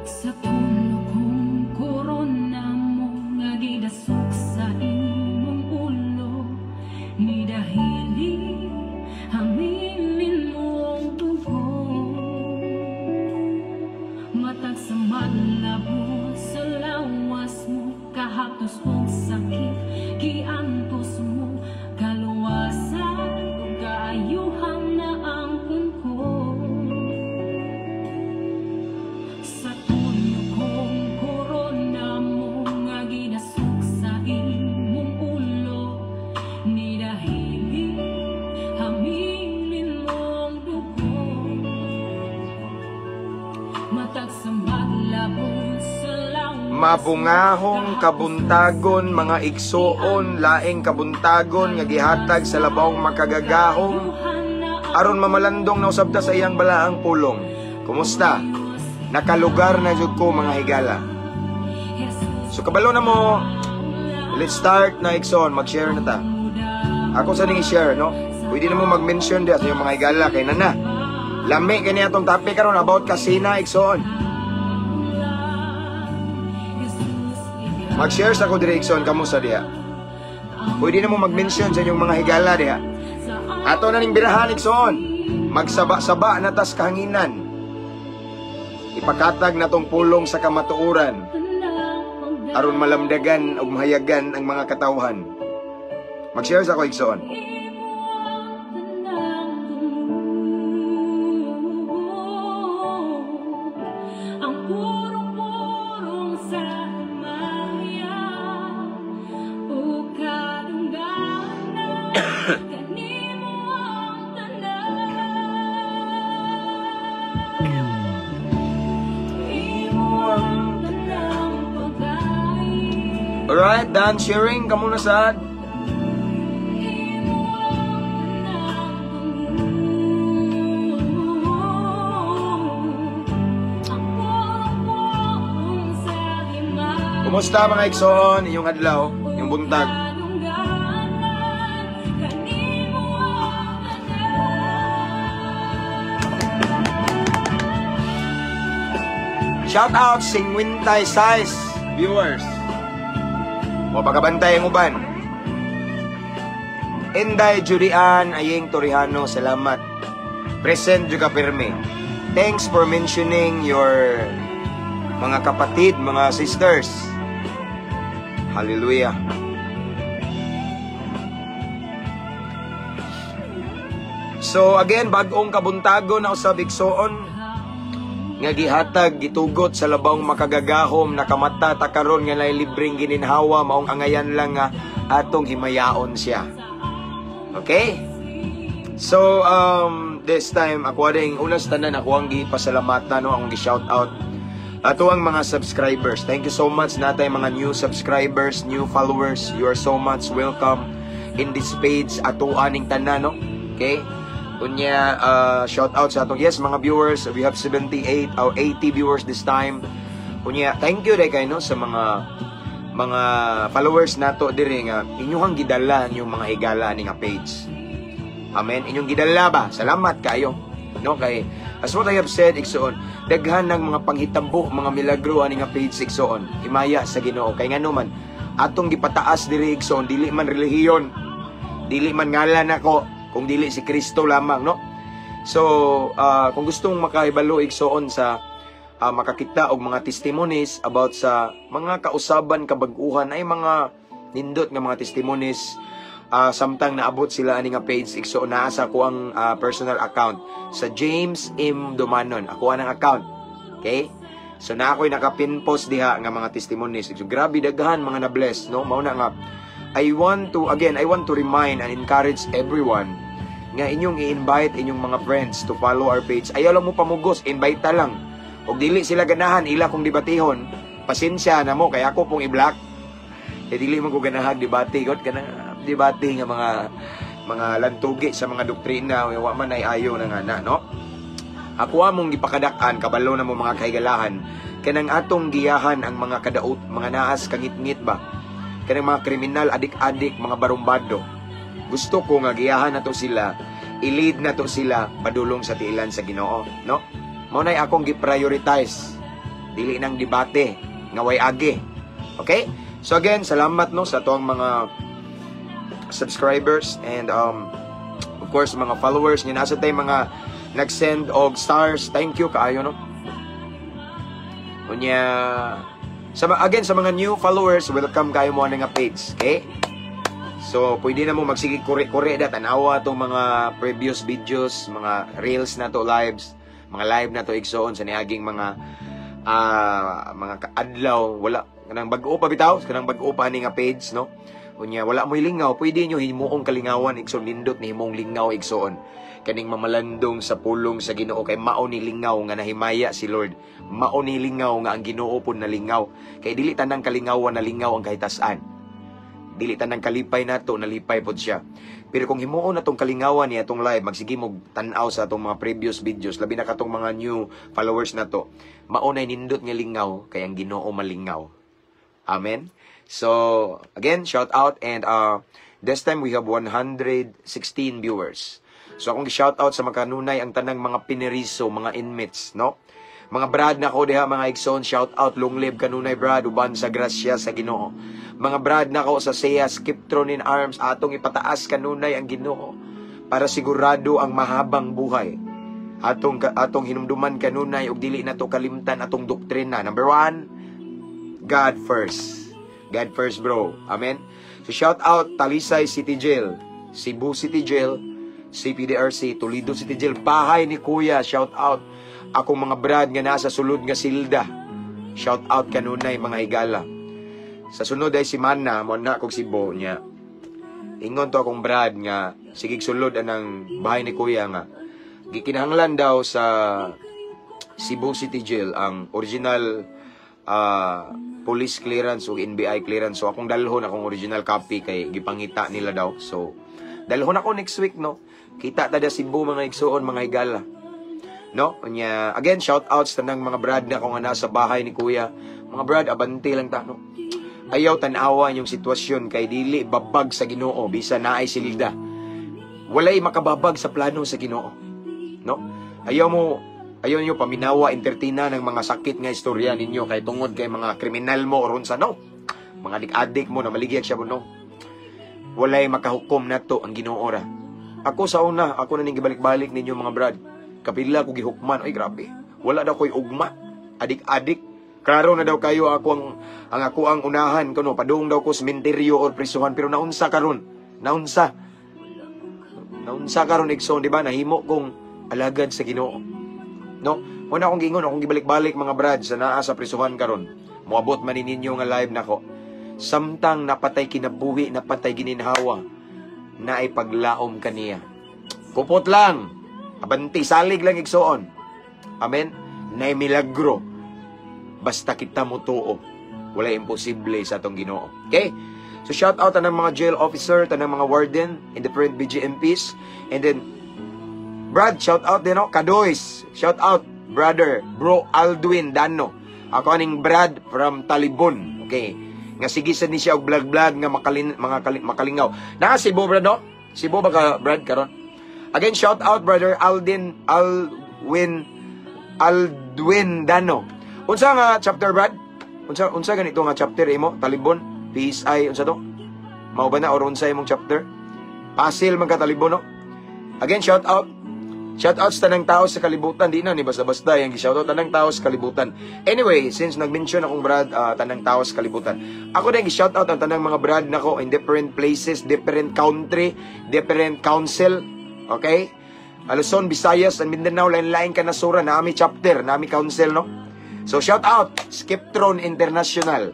Sa tulo kong korona mo nga gidasok sa imong ulo, ni dahili hamilin mo ang dugo. Matag sa madlabo sa lawas mo, kahapos mong sakit giantos mo, kaluwasan ug kaayuhan na ang ko. Sa tulo kong korona mo nga ginasok sa imong ulo, ni dahili hamilin mo ang dugo. Matag sa maglabo sa lawas, Mabungahong kabuntagon mga igsoon, laing kabuntagon nga gihatag sa labawong makagagahom aron mamalandong na usab ta sa iyang balaang pulong. Kumusta? Nakalugar na jud ko mga higala. So kabalo na mo, let's start na igsoon, mag-share na ta. Ako sa ning i-share, no? Pwede na mo mag-mention diya sa iyong mga higala kay nana. Lami kani atong topic karon about kasina igsoon. Mag-share sa ko dire igsoon kamusta diha. Pwede na mo mag-mention sa inyong mga higala diha. Ato na ning birahan igsoon. Magsaba-saba na tas kahanginan. Ipakatag na tong pulong sa kamatuoran aron malamdagan ug mahayagan ang mga katawhan. Mag-share sa ko igsoon. Alright, done sharing. Kamu na sad. Kumusta mga igsoon? Inyong adlaw, yung buntag. Shout out Singwintay Size viewers. O pagkabantay ang uban. Inday Judian Ayeng Torihano, salamat. Present juga Pirme. Thanks for mentioning your mga kapatid, mga sisters. Hallelujah. So again, bagong kabuntago na usab igsoon nga gihatag gitugot sa labawong makagagahom, nakamata ta karon nga nay libreng gininhawa, maong angayan lang nga atong himayaon siya. Okay? So this time ako ading unas tanan ako ang gipasalamatan, no, akong gi-shout out ato ang mga subscribers. Thank you so much natay mga new subscribers, new followers. You are so much welcome in this page ato aning tanan, no? Okay? Kunya, shout out sa atong, yes, mga viewers. We have 78 or 80 viewers this time. Kunya, thank you day kayo, no, sa mga followers nato dire nga inyong gidala yung mga higala ni nga page. Amen. Inyong gidala ba? Salamat kayo. No, kay as what I have said igsoon, daghan ng mga panghitabo, mga milagro ani nga page igsoon. Himaya sa Ginoo kay ngano man atong gipataas dire igsoon, dili man relihiyon, dili man ngalan nako, kung dili si Kristo lamang, no? So, kung gustong makahibalo igsoon sa makakita og mga testimonies about sa mga kausaban kabag-uhan ay mga nindot nga mga testimonies, samtang naabot sila ani nga page igsoon, naa sa ko ang personal account sa James M. Dumanon. Ako ang account. Okay? So na ako'y nakapin-post diha nga mga testimonies. So, grabe daghan mga na-bless, no? Mao na nga I want to remind and encourage everyone nga inyong i-invite inyong mga friends to follow our page. Ayaw lang mo pamugos, invite ta lang. Og dili sila ganahan, ila kong debatihon, pasensya na mo, kaya ako pong i-block. E dili man ko ganahag debate, god kana debate nga mga lantugi sa mga doktrina, wa man ay ayo na nga na, no? Ako among gipakadak-an, kabalo na mo mga kahigalahan, kanang atong giyahan ang mga kadaot, mga naas kangit-ngit ba? Kanang mga kriminal, adik-adik, mga barumbado. Gusto ko nga giyahan na to sila, i-lead na to sila padulong sa tiilan sa Ginoo, no? Mao nay akong gi-prioritize dili nang debate nga way agi. Okay? So again, salamat no sa tuwang mga subscribers and of course mga followers nga nasa tay mga nag-send og stars. Thank you kaayo no. Unya again sa mga new followers, welcome kayo mo nga page, okay? So pwede na mo magsige kore-kore da tanawa tong mga previous videos, mga reels na to, mga live na to igsoon sa niaging mga adlaw. Wala kanang bag-o pa bitaw, kanang bag-o pa ni nga page no. Unya wala mo'y lingaw, pwede nyo himuong kalingawan igsoon, nindot ni himong lingaw igsoon. Kaning mamalandong sa pulong sa Ginoo kay mao ni lingaw nga nahimaya si Lord. Mao ni lingaw nga ang Ginoo pun na lingaw. Kay dili tanang kalingawan na lingaw ang kahitasan. Dili tanang kalipay nato nalipay pod siya. Pero kung himuon natong kalingawan ni atong live, magsige mo tan-aw sa atong mga previous videos, labi na katong mga new followers nato. Mao nay nindot nga lingaw kay ang Ginoo malingaw. Amen. So, again, shout out and this time we have 116 viewers. So, akong shout out sa mga kanunay ang tanang mga pineriso, mga inmates, no? Mga brad na ko diha, mga igsoon, shout out, long live kanunay brad, uban sa grasya sa Ginoo. Mga brad na ko sa Seya, Skiptron in Arms, atong ipataas kanunay ang Ginoo para sigurado ang mahabang buhay. Atong hinumduman kanunay ug dili nato kalimtan atong doktrina. Number 1, God first. God first, bro. Amen. So shout out Talisay City Jail, Cebu City Jail, CPDRC, Toledo City Jail, bahay ni Kuya. Shout out akong mga brad nga nasa sulod nga silda. Shout out kanunay mga higala. Sa sunod ay si Mana, mo na kog Cebu niya. Ingon to akong brad nga sigig sulod anang bahay ni Kuya nga gikinahanglan daw sa Cebu City Jail ang original police clearance o NBI clearance. So akong dalhon akong original copy kay gipangita nila daw. So dalhon ako next week no. Kita tada Cebu mga igsoon mga higala. No? Unya again shout outs tanang mga brad na ko nga nasa bahay ni Kuya. Mga brad abante lang ta no. Ayaw tan-awa yung sitwasyon kay dili babag sa Ginoo bisan naay silda. Walay makababag sa plano sa Ginoo. No? Ayaw nyo paminawa, entertina ng mga sakit nga istorya ninyo kay tungod kay mga kriminal mo o sa no. Mga adik-adik mo na maligyan siya mo no. Walay makahukom nato ang Ginoo ra. Ako sa una, ako na ning gibalik-balik ninyo mga brad. Kapila ko gihukman, ay grabe. Wala daw ko'y ugma, adik-adik. Klaro na daw kayo ako ang unahan kuno padung daw ko sementeryo o prisuhan pero naunsa karon. Naunsa karon igsoon di ba nahimo kong alagad sa Ginoo. No, una akong gingon, akong gibalik-balik mga brad sa naa sa prisuhan karon. Moabot man ninyo nga live nako. Samtang napatay kinabuhi, napatay gininhawa, na ay paglaom kaniya. Kupot lang, abanti, salig lang igsoon. Amen. Na milagro. Basta kita mo tuo. Wala imposible sa atong Ginoo. Okay? So shout out tanang mga jail officer, tanang mga warden, and different BGMPs, and then Brad, shout out din no, Kadoys. Shout out, brother, bro Aldwin Dano. Ako aning Brad from Talibon. Okay. Nga sigisan ni siya og vlog-vlog nga makalingaw. Na Cebu brad no? Cebu ba ka Brad karon? Again, shout out brother Aldwin Dano. Unsa nga chapter Brad? Unsa ganito nga chapter imo? Talibon, PSI unsa to? Mao ba na or unsa imong chapter? Pasil man ka Talibon no? Again, shout out. Shoutouts tanang tao sa kalibutan, di na ni basta-basta yung shoutout tanang tao sa kalibutan. Anyway, since nag-mention akong brad tanang tao sa kalibutan, ako din gi-shoutout ang tanang mga brad nako in different places, different country, different council, okay? Luzon, Visayas, and Mindanao, lain-lain ka nasura, nami chapter, nami council, no? So shoutout Skiptron International.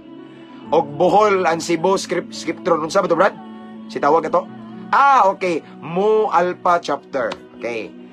Og Bohol and Cebu Skiptron, unsa ba to brad? Si tawag ito? Okay, Mu Alpha chapter. Okay.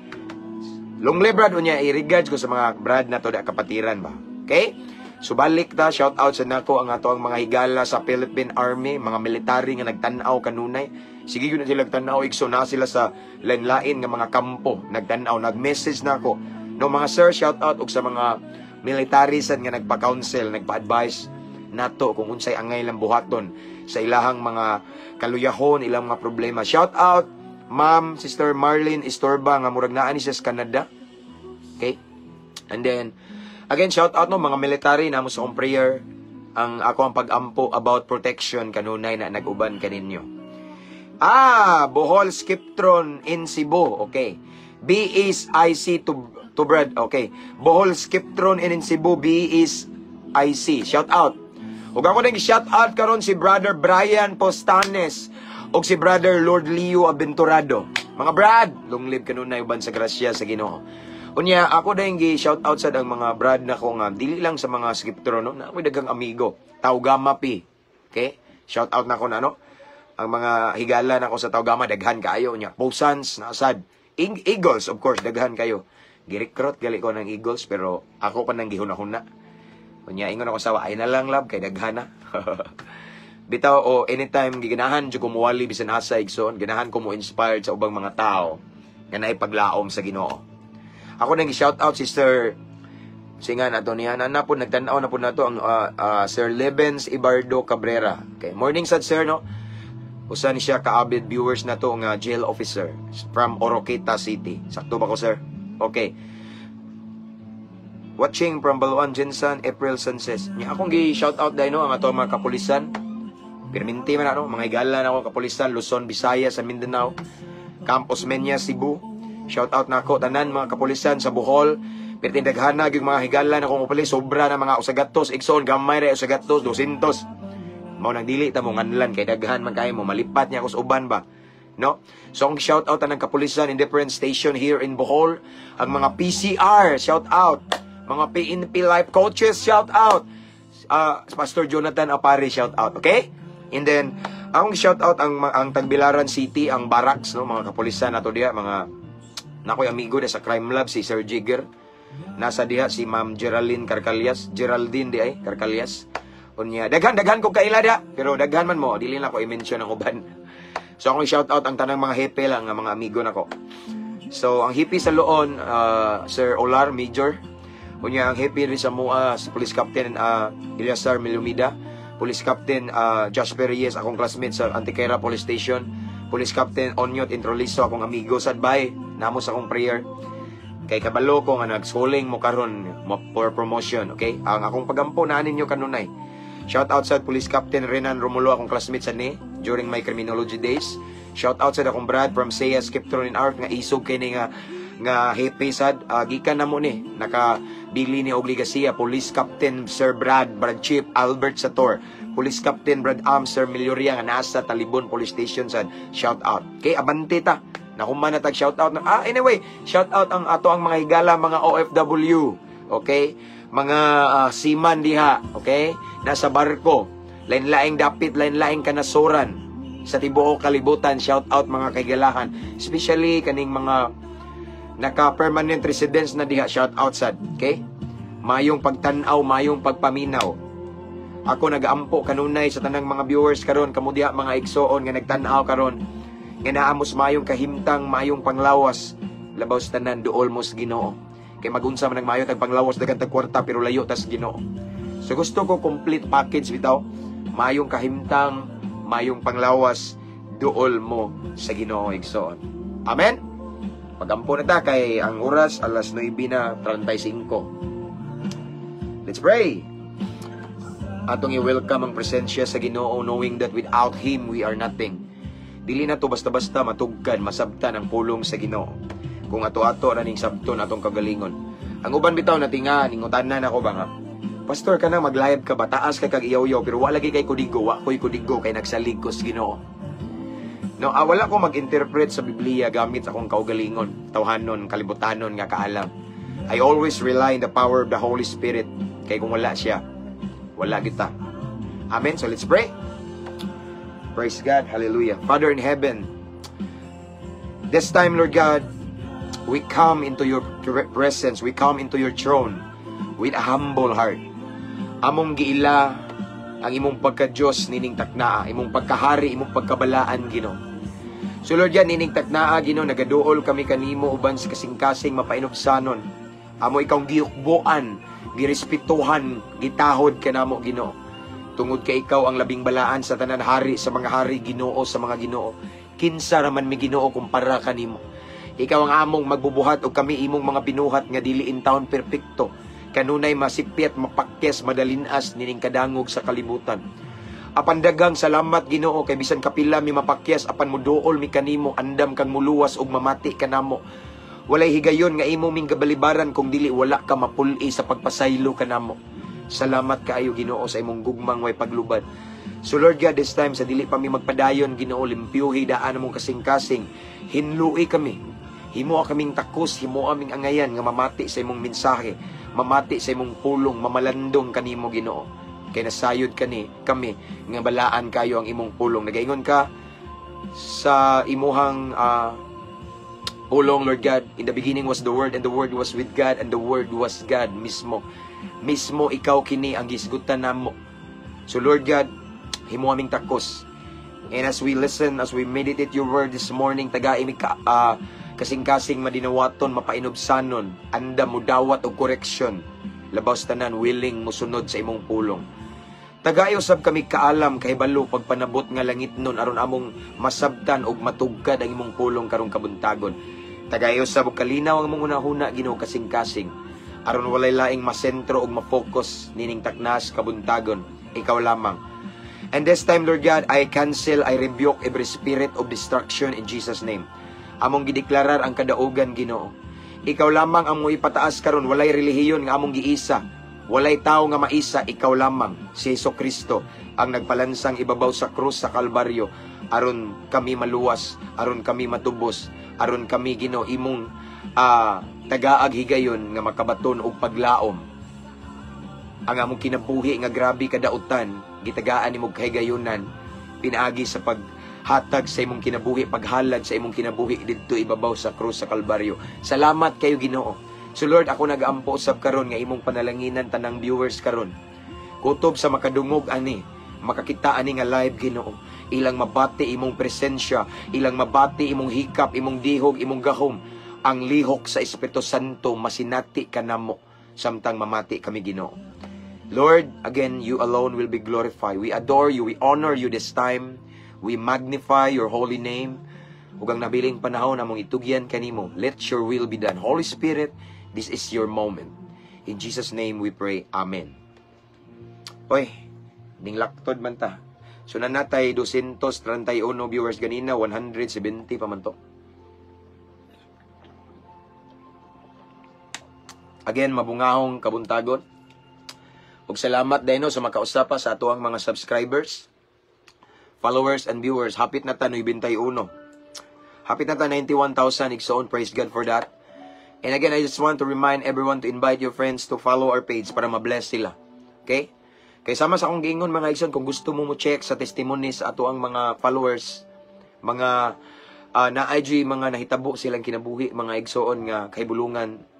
Long live brad unya i-regards ko sa mga brad na to da kapatiran ba. Okay? So balik ta, shout out sa nako ang ato ang mga higala sa Philippine Army, mga military nga nagtan-aw kanunay. Sige gyud na sila nagtan-aw igso na sila sa lain-lain nga mga kampo, nagtan-aw, nag-message nako. No mga sir, shout out og sa mga military sad nga nagpa-counsel, nagpa-advise nato kung unsay angay lang buhaton sa ilahang mga kaluyahon, ilang mga problema. Shout out Ma'am, Sister Marlene Istorba, nga murag naa ni siya sa Canada. Okay? And then, Again, shout out no mga military na mo sa akong prayer. Ang ako ang pag-ampo about protection kanunay na nag-uban kaninyo. Bohol Skiptron in Cebu. Okay. B is IC to Brad. Okay. Bohol Skiptron in Cebu. B is IC. Shout out. Ug ako nang shout out karon si Brother Brian Postanes ug si Brother Lord Leo Aventurado. Mga brad, long live kanunay uban sa grasya sa Ginoo. Unya, ako na yung shout out sa ang mga brad na ko nga, dili lang sa mga skiptro, no? Na ako'y dagang amigo. Taugama pi. Okay? Shout out na ko na, no? Ang mga higala na ko sa Taugama, daghan kayo niya. Posans, naasad. Eagles, of course, daghan kayo. Girikrot, gali ko ng Eagles, pero ako pa nang gihuna-huna. Unya, ingon ako sa ay na lang, lab, kay daghan na. Bitaw, anytime, giganahan, dyo kumuwali, bisan asa, igsoon, ganahan ko mo inspired sa ubang mga tao na naipaglaom sa Ginoo. Ako nang i-shout out si Sir singa na to niya na po nagtanaw na po na to ang Sir Lebens Ibardo Cabrera. Okay, morning sad sir no. Usa ni siya ka-avid viewers na to nga jail officer from Oroqueta City. Sakto ba ko sir? Okay. Watching from Baluan Jensen April Sanses. Nya akong gi-shout out dai no ang ato mga kapulisan. Perminti man ano mga higala na ako kapulisan Luzon, Visayas, sa Mindanao, Campos Menya, Cebu. Shout out na ako tanan mga kapulisan sa Bohol. Pertindaghan na yung mga higala na kung pulis sobra na mga usagatos, igsoon gamay ra usagatos 200. Mao nang dili ta mo nganlan kay daghan man kay mo malipat niya ako sa uban ba. No? So ang shout out tanang kapulisan in different station here in Bohol, ang mga PCR shout out, mga PNP life coaches shout out. Pastor Jonathan Apare shout out, okay? And then ang shout out ang Tagbilaran City, ang barracks no mga kapulisan nato diha mga nakoy amigo na sa crime lab si Sir Jigger. Nasa diha si Ma'am Geraldine di ay Carcalias. Unya daghan ko kaila da, pero daghan man mo dili na ko i-mention ang uban. So akong shout out ang tanang mga hepe lang nga mga amigo nako. So ang hepe sa Loon Sir Olar Major. Unya ang hepe rin sa MUA si Police Captain Eliasar Milumida, Police Captain Josh Perez, akong classmate sa Antiquera Police Station, Police Captain Onyot Introliso, akong amigo sa Bay, namos akong prayer. Kay kabalo ko nga nag-schooling mo karon for promotion, okay? Ang akong pagampo na ninyo kanunay. Shout out sa Police Captain Renan Romulo, akong classmate sa ni during my criminology days. Shout out sa akong Brad from Saya Skiptron in Art nga isog kay ni nga happy sad gikan na mo ni nakabili ni obligasiya Police Captain Sir Brad Chief Albert Sator, Police Captain Brad Sir Milyoria nga nasa Talibon Police Station sad. Shout out. Okay, abante ta. Nakuman na tag shout out na anyway, shout out ang ato ang mga higala, mga OFW, okay? Mga seaman diha, okay? Nasa barko, lain-laing dapit, lain-laing kanasuran sa tibuok kalibutan. Shout out mga kaigalahan, especially kaning mga naka-permanent residence na diha, shout out sad, okay? Mayong pagtanaw, mayong pagpaminaw. Ako nag-ampo kanunay sa tanang mga viewers karon, kamo diha mga igsoon nga nagtanaw karon. Nga naamos mayong kahimtang, mayong panglawas, labaw sa tanan, duol mo sa Ginoo. Kay magunsa man ang mayo tag panglawas, dagan tag kwarta, pero layo tas Ginoo. So gusto ko complete package bitaw, mayong kahimtang, mayong panglawas, duol mo sa Ginoo igsoon. Amen? Pagampo na ta kay ang oras alas 9:35. Let's pray. Atong i-welcome ang presensya sa Ginoo, knowing that without Him we are nothing. Dili na to basta-basta matugkan, masabtan ang pulong sa Ginoo. Kung ato-ato na ning sabton atong kagalingon. Ang uban bitaw natinga, ningutanan ako ba nga, Pastor ka na mag-live ka ba? Taas ka kag iyaw-yaw, pero wala kay kudigo, wa ko'y kudigo kay nagsalig ko sa Ginoo. No, wala ko mag-interpret sa Biblia gamit akong kaugalingon, tawhanon, kalibutanon nga kaalam. I always rely on the power of the Holy Spirit. Kay kung wala siya, wala kita. Amen. So let's pray. Praise God. Hallelujah. Father in heaven, this time, Lord God, we come into your presence. We come into your throne with a humble heart. Among giila ang imong pagka-Diyos nining taknaa, imong pagkahari, imong pagkabalaan, Ginoo. So Lord God, nining taknaa, Ginoo, nagaduol kami kanimo uban sa kasing-kasing mapainubsanon. Amo ikaw giukbuan, girespetuhan, gitahod kanamo, Ginoo. Tungod kay ikaw ang labing balaan sa tanan hari, sa mga hari, Ginoo, sa mga Ginoo. Kinsa raman mi, Ginoo, kumpara kanimo. Ikaw ang among magbubuhat o kami imong mga binuhat nga dili in taon perpekto. kanunay masipyat mapakyas madalinas nining kadangog sa kalibutan. Apan dagang salamat Ginoo kay bisan kapila mi mapakyas apan muduol mi kanimo andam kang muluwas ug mamati kanamo. Walay higayon nga imo ming gabalibaran kung dili wala ka mapul-i sa pagpasaylo kanamo. Salamat kaayo Ginoo sa imong gugmang way paglubad. So Lord God, this time sa dili pa mi magpadayon Ginoo, limpyuhi daan among kasing-kasing, hinlui kami. Himo kaming takos, himo aming angayan nga mamati sa imong mensahe, mamati sa imong pulong, mamalandong kanimo Ginoo. Kay nasayod kami nga balaan kayo ang imong pulong. Nagaingon ka sa imuhang pulong, Lord God, in the beginning was the Word, and the Word was with God, and the Word was God mismo. Mismo ikaw kini ang gisgutan namo. So Lord God, himo aming takos. And as we listen, as we meditate your word this morning, tagaimig kasing-kasing madinawaton, mapainobsanon, anda mo dawat og koreksyon. Labaw tanan willing musunod sa imong pulong. Tagayo sab kami kaalam kay balo pagpanabot nga langit nun aron among masabtan og matugkad ang imong pulong karong kabuntagon. Tagayo sab kalinaw ang mong unahuna Ginoo kasing-kasing aron walay laing masentro og mapokus nining taknas kabuntagon. Ikaw lamang. And this time, Lord God, I cancel, I rebuke every spirit of destruction in Jesus' name. Among gideklarar ang kadaugan Ginoo. Ikaw lamang ang mo ipataas karon, walay relihiyon nga among giisa. Walay tao nga maisa, ikaw lamang, si Jesucristo, ang nagpalansang ibabaw sa krus sa Kalbaryo, aron kami maluwas, aron kami matubos, aron kami Ginoo imong tagaag higayon nga makabaton og paglaom. Ang among kinabuhi nga grabe kadautan, gitagaan nimong kahigayonan, pinaagi sa paghatag sa imong kinabuhi, paghalad sa imong kinabuhi didto ibabaw sa krus sa Kalbaryo. Salamat kayo Ginoo. So Lord, ako nagaampo usab karon nga imong panalanginan tanang viewers karon. Kutob sa makadungog ani, makakita ani nga live Ginoo. Ilang mabati imong presensya, ilang mabati imong hikap, imong dihog, imong gahom. Ang lihok sa Espiritu Santo masinati kanamo samtang mamati kami Ginoo. Lord, again, you alone will be glorified. We adore you, we honor you this time. We magnify your holy name. Ug ang nabiling panahon among itugyan kanimo. Let your will be done. Holy Spirit, this is your moment. In Jesus' name we pray. Amen. Oy, ning laktod man ta. So nanatay 231 viewers ganina, 170 pa man to. Again, mabungahong kabuntagon. Ug salamat dahil sa makausapa sa atuang mga subscribers, followers, and viewers. Hapit na ta 91. Hapit na ta 91,000 igsoon. Praise God for that. And again, I just want to remind everyone to invite your friends to follow our page para ma-bless sila. Okay? Kaya sama sa akong giingon mga igsoon, kung gusto mo check sa testimonies sa atuang mga followers, mga na-IG, mga nahitabo silang kinabuhi, mga igsoon nga kahibulungan,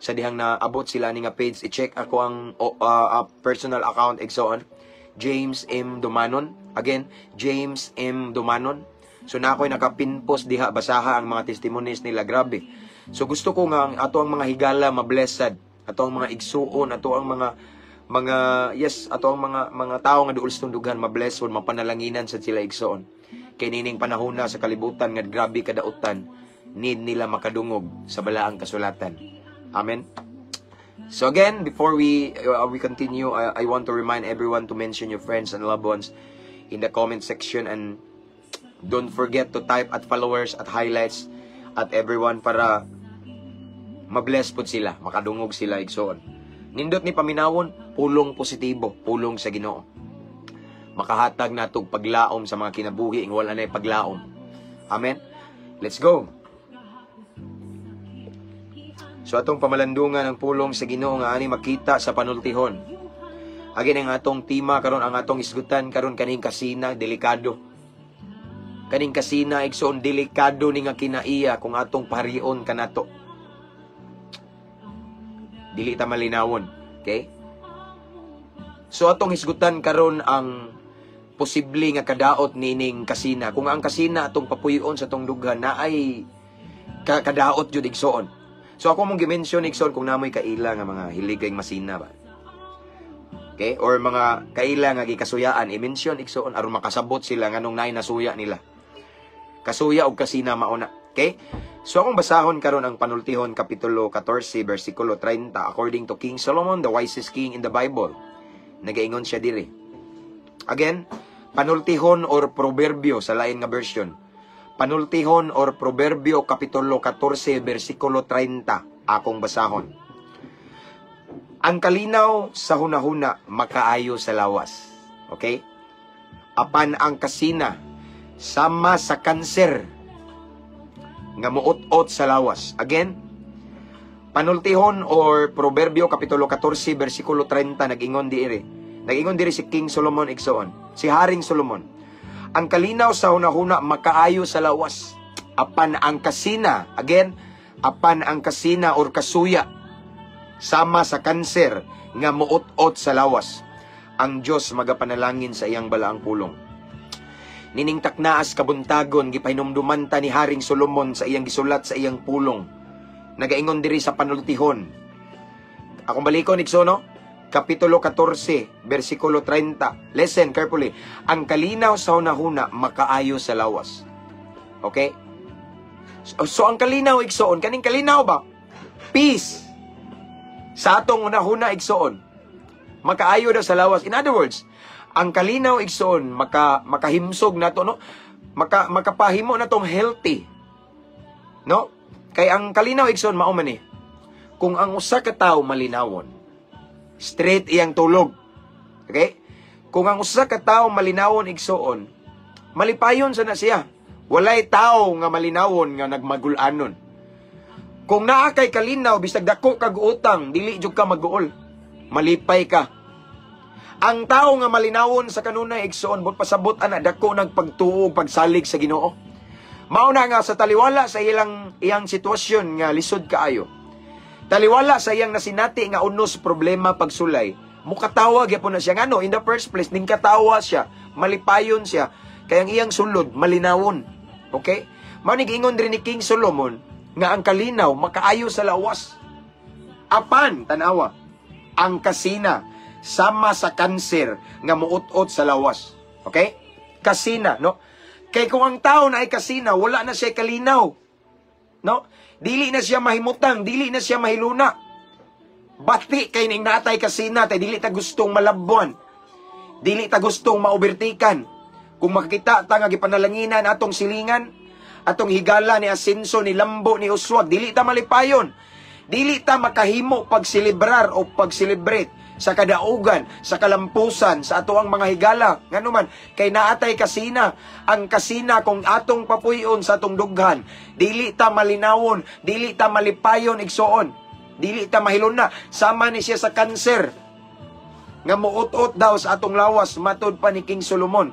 sa dihang naabot sila ni nga page, i-check ako ang personal account igsoon, James M. Dumanon. Again, James M. Dumanon. So na ako'y nakapinpost diha, basaha ang mga testimonies nila, grabe. So gusto ko nga ato ang mga higala ma-blessed, ato ang mga igsuon, ato ang ato ang mga tao nga duol sa tundugan ma-blessed, mapanalanginan sa sila igsuon. Kay nining panahon na sa kalibutan nga grabe kadautan, need nila makadungog sa balaang kasulatan. Amen. So again, before we continue, I want to remind everyone to mention your friends and loved ones in the comment section, and don't forget to type at followers at highlights at everyone para ma-bless po sila, makadungog sila igsoon. Nindot ni paminawon, pulong positibo, pulong sa Ginoo. Makahatag natog paglaom sa mga kinabuhi ing wala na paglaom. Amen. Let's go. So atong pamalandungan ang pulong sa Ginoo nga ani makita sa panultihon. Again ang atong tema karon, ang atong isgutan karon kaning kasina, delikado. Kaning kasina igsoon delikado ni nga kinaiya kung atong paharion kanato. Dili ta malinawon, okay? So atong isgutan karon ang posible nga kadaot nining kasina. Kung ang kasina atong papuyon sa atong dughan na ay kadaot jud igsoon. So ako mong gi-mention igsoon kung namoy kaila nga mga hiligay masina ba. Okay? Or mga kaila nga gikasuyaan, i-mention igsoon aron makasabot sila nganong nay nasuya nila. Kasuya og kasina mauna. Okay? So akong basahon karon ang Panultihon Kapitulo 14, versikulo 30. According to King Solomon, the wisest king in the Bible. Nagaingon siya diri. Again, Panultihon or Proverbio sa lain nga version. Panultihon or Proverbio Kapitulo 14, versikulo 30. Akong basahon. Ang kalinaw sa hunahuna, makaayo sa lawas. Okay? Apan ang kasina, sama sa kanser, nga muot-ot sa lawas. Again, Panultihon or Proverbio Kapitulo 14, versikulo 30, nag-ingon diri si King Solomon igsoon, si Haring Solomon. Ang kalinaw sa hunahuna, makaayo sa lawas. Apan ang kasina, again, apan ang kasina or kasuya, sama sa kanser, nga muot-ot sa lawas. Ang Diyos magapanalangin sa iyang balaang pulong. Nining taknaas kabuntagon, gipahinumduman ta ni Haring Solomon sa iyang gisulat sa iyang pulong. Nagaingon diri sa Panultihon. Akong balikon, igsono, Kapitulo 14, versikulo 30. Listen carefully. Ang kalinaw sa hunahuna, makaayo sa lawas. Okay? So ang kalinaw, igsoon, kaning kalinaw ba? Peace. Sa atong hunahuna, igsoon, makaayo daw sa lawas. In other words, ang kalinaw, igsoon, makahimsog na to, no? Makapahimo na tong healthy. No? Kay ang kalinaw, igsoon, mauman eh. Kung ang usa ka tawo malinawon, straight iyang tulog. Okay? Kung ang usa ka tawo malinawon, igsoon, malipayon sa na siya. Walay tawo nga malinawon nga nagmagulanon. Kung naa kay kalinaw, bisag dako kag utang, dili jud ka maguol. Malipay ka. Ang tao nga malinawon sa kanunay, igsoon, but pasabot ana dako nagpagtuo, pagsalig sa Ginoo. Mao na nga sa taliwala sa iyang sitwasyon nga lisod kaayo. Taliwala sa iyang nasinati nga unos problema pagsulay. Mukatawa gyapon na siya ngano, in the first place ning katawa siya, malipayon siya, kay ang iyang sulod malinawon. Okay? Mao ni giingon diri ni King Solomon nga ang kalinaw makaayo sa lawas. Apan tanawa, ang kasina sama sa kanser nga muot-ot sa lawas. Okay? Kasina, no? Kay kung ang tao na ay kasina, wala na siya kalinaw. No? Dili na siya mahimutang, dili na siya mahiluna. Bati kay ning natay kasina, tay dili ta gustong malabwan. Dili ta gustong maobertikan. Kung makita ta nga gipanalanginan atong silingan, atong higala ni Asenso, ni Lambo, ni Uswag, dili ta malipayon. Dili ta makahimo pagselebrar o pagselebrate sa kadaugan, sa kalampusan, sa atoang mga higala. Nga naman, kay naatay kasina. Ang kasina kung atong papuyon sa atong dughan, dili ta malinawon, dili ta malipayon, igsoon. Dili ta mahilon na. Sama ni siya sa kanser. Nga muot-ot daw sa atong lawas, matod pa ni King Solomon.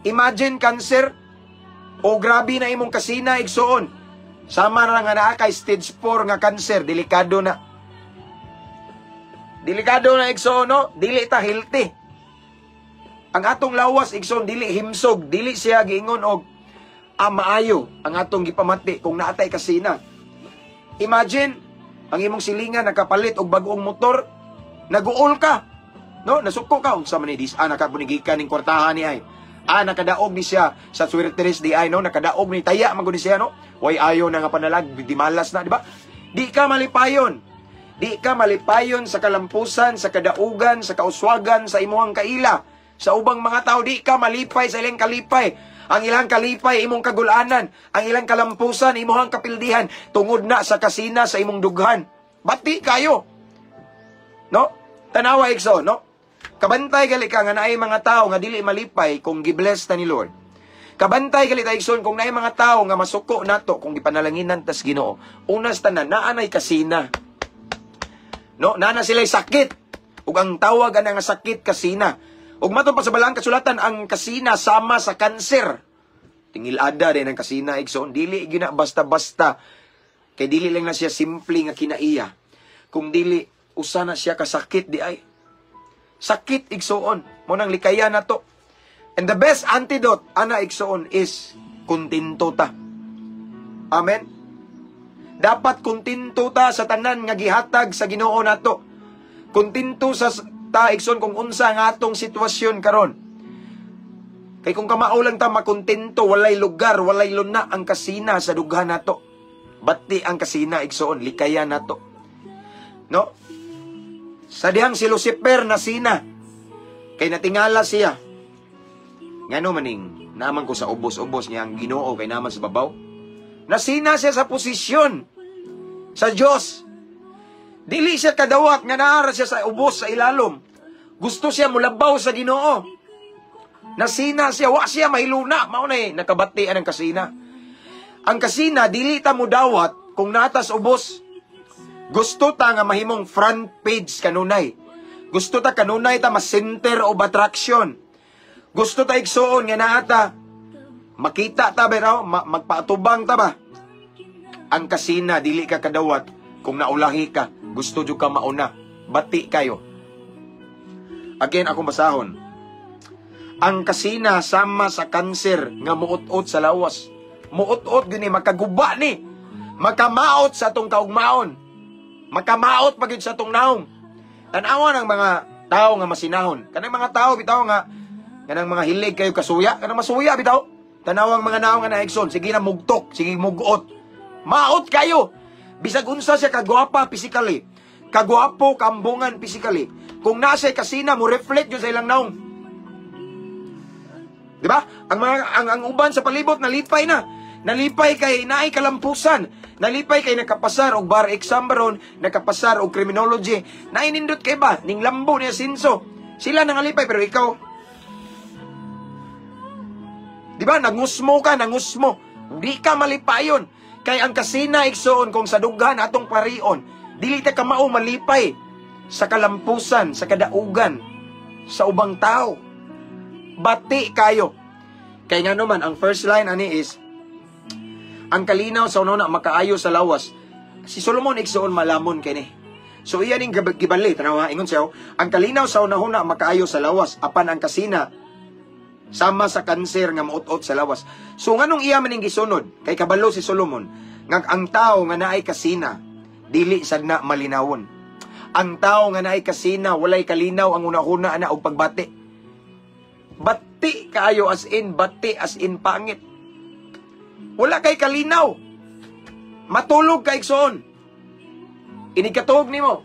Imagine kanser, o grabe na imong kasina, igsoon. Sama na nga naa kay stage 4 nga kanser, delikado na. Delikado na, igsoon, no? Dili ta healthy. Ang atong lawas, igsoon, dili himsog, dili siya giingon og maayo ang atong gipamati kung naatay kasina. Imagine, ang imong silingan nakapalit og bag-ong motor, naguol ka. No, nasuko ka unsa man ni dis nakabunigikan ning kwartahan ni ay. Nakadaog ni siya sa swerteres di ay, no? Nakadaog ni taya magud siya, no? Way ayo na nga panalag, di malas na, di ba? Di ka malipayon. Di ka malipayon sa kalampusan, sa kadaugan, sa kauswagan, sa imuhang kaila. Sa ubang mga tao, di ka malipay sa ilang kalipay. Ang ilang kalipay, imong kagulanan. Ang ilang kalampusan, imuhang kapildihan. Tungod na sa kasina, sa imong dughan. Bati kayo. No? Tanawa, igso, no? Kabantay gali ka nga naay mga tao nga dili malipay kung gibless ta ni Lord. Kabantay gali ta, igsoon, kung naay mga tao nga masuko nato kung gipanalanginan tas Ginoo. Unas tanan, naanay kasina. No, nana sila'y sakit. Ug ang tawag ana nga sakit kasina. Ug matod pa sa balang kasulatan, ang kasina sama sa kanser. Tingilada din ang kasina, igsoon, dili gina basta-basta. Kay dili lang na siya simple nga kinaiya. Kung dili usa na siya kasakit di ay. Sakit, igsoon, mo nang likaya na to. And the best antidote ana, igsoon, is kontento ta. Amen. Dapat kontento ta sa tanan nga gihatag sa Ginoo nato. Kontento sa ta, igsoon, kung unsa nga atong sitwasyon karon. Kay kung kamao lang ta makontento, walay lugar, walay luna ang kasina sa dughan nato. Bati ang kasina igsoon, likaya nato. No? Sa dihang si Lucifer na sina, kay natingala siya. Ngano maning, naman ko sa ubos-ubos niya ang Ginoo kay naman sa babaw. Nasina siya sa posisyon sa Diyos. Dili siya kadawat nga naara siya sa ubos sa ilalom. Gusto siya mulabaw sa Ginoo. Nasina siya, wa siya mahiluna. Maunay, nakabatian ang kasina. Ang kasina, dili ta mo dawat kung natas ubos. Gusto ta nga mahimong front page kanunay. Gusto ta kanunay ta mas center of attraction. Gusto ta igsuon nga naata. Makita ta ba, magpaatubang ta ba? Ang kasina, dili ka kadawat kung naulahi ka. Gusto jud ka mauna. Bati kayo. Again, akong basahon. Ang kasina sama sa kanser nga muot-ot sa lawas. Muot-ot gini makaguba ni. Makamaot sa atong kaugmaon. Makamaot pagid sa atong naong. Tanawan ang mga tao nga masinahon. Kanang mga tao bitaw nga kanang mga hilig kayo kasuya, kanang masuya bitaw. Tanawang mga naong nga naigson, sige na mugtok, sige mugot. Maot kayo. Bisag unsa siya kagwapa physically. Kagwapo kambungan physically. Kung nasa kasina mo reflect yun sa ilang naong. Di ba? Ang uban sa palibot nalipay na. Nalipay kay naay kalampusan. Nalipay kay nakapasar og bar exam baron, nakapasar og criminology. Nainindot kay ba ning lambo ni Asinso. Sila nangalipay pero ikaw. Di ba? Nangusmo ka, nangusmo. Di ka malipayon. Kay ang kasina igsoon kung sa dughan atong parion, dili ta ka mao malipay sa kalampusan, sa kadaugan, sa ubang tao. Bati kayo. Kaya nga naman, ang first line ani is, ang kalinaw sa ununa makaayo sa lawas. Si Solomon igsoon malamon kini. So iyan ning gibali, tanawa, ingon siya, ang kalinaw sa ununa makaayo sa lawas, apan ang kasina, sama sa kanser nga maut-ot sa lawas. So nganong iya maning gisunod? Kay kabalo si Solomon, nga ang tao nga naay kasina, dili sad na malinawon. Ang tao nga naay kasina, walay kalinaw ang una-una na og pagbati. Bati kaayo as in, bati as in pangit. Wala kay kalinaw. Matulog kay igsoon. Inikatuog nimo.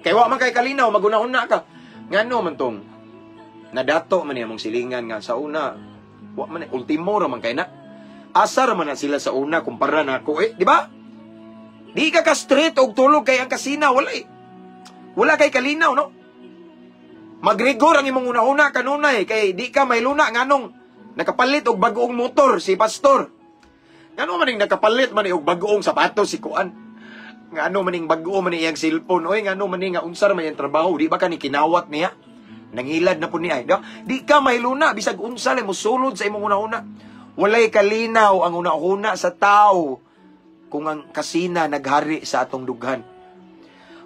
Kay wa man kay kalinaw, maguna-una ka. Ngano man tong nadato man niya mong silingan nga sa una. Wa man ultimo ra man kay na. Asar man na sila sa una kumpara na ako di ba? Di ka straight og tulog kay ang kasina, wala eh. Wala kay kalinaw, no? Magrigor ang imong una-una kanunay kay di ka may luna nganong nakapalit og bag-ong motor si pastor. Ngano maning nakapalit man og bag-ong sapatos si kuan. Ngano maning bag-o man iyang cellphone oy ngano maning nga unsar man iyang trabaho di ba ka ni kinawat niya? Nangilad na po niya. Di ka may luna bisag unsa le mo sulod sa imong una-una. Walay kalinaw ang una-una sa tao kung ang kasina naghari sa atong dughan.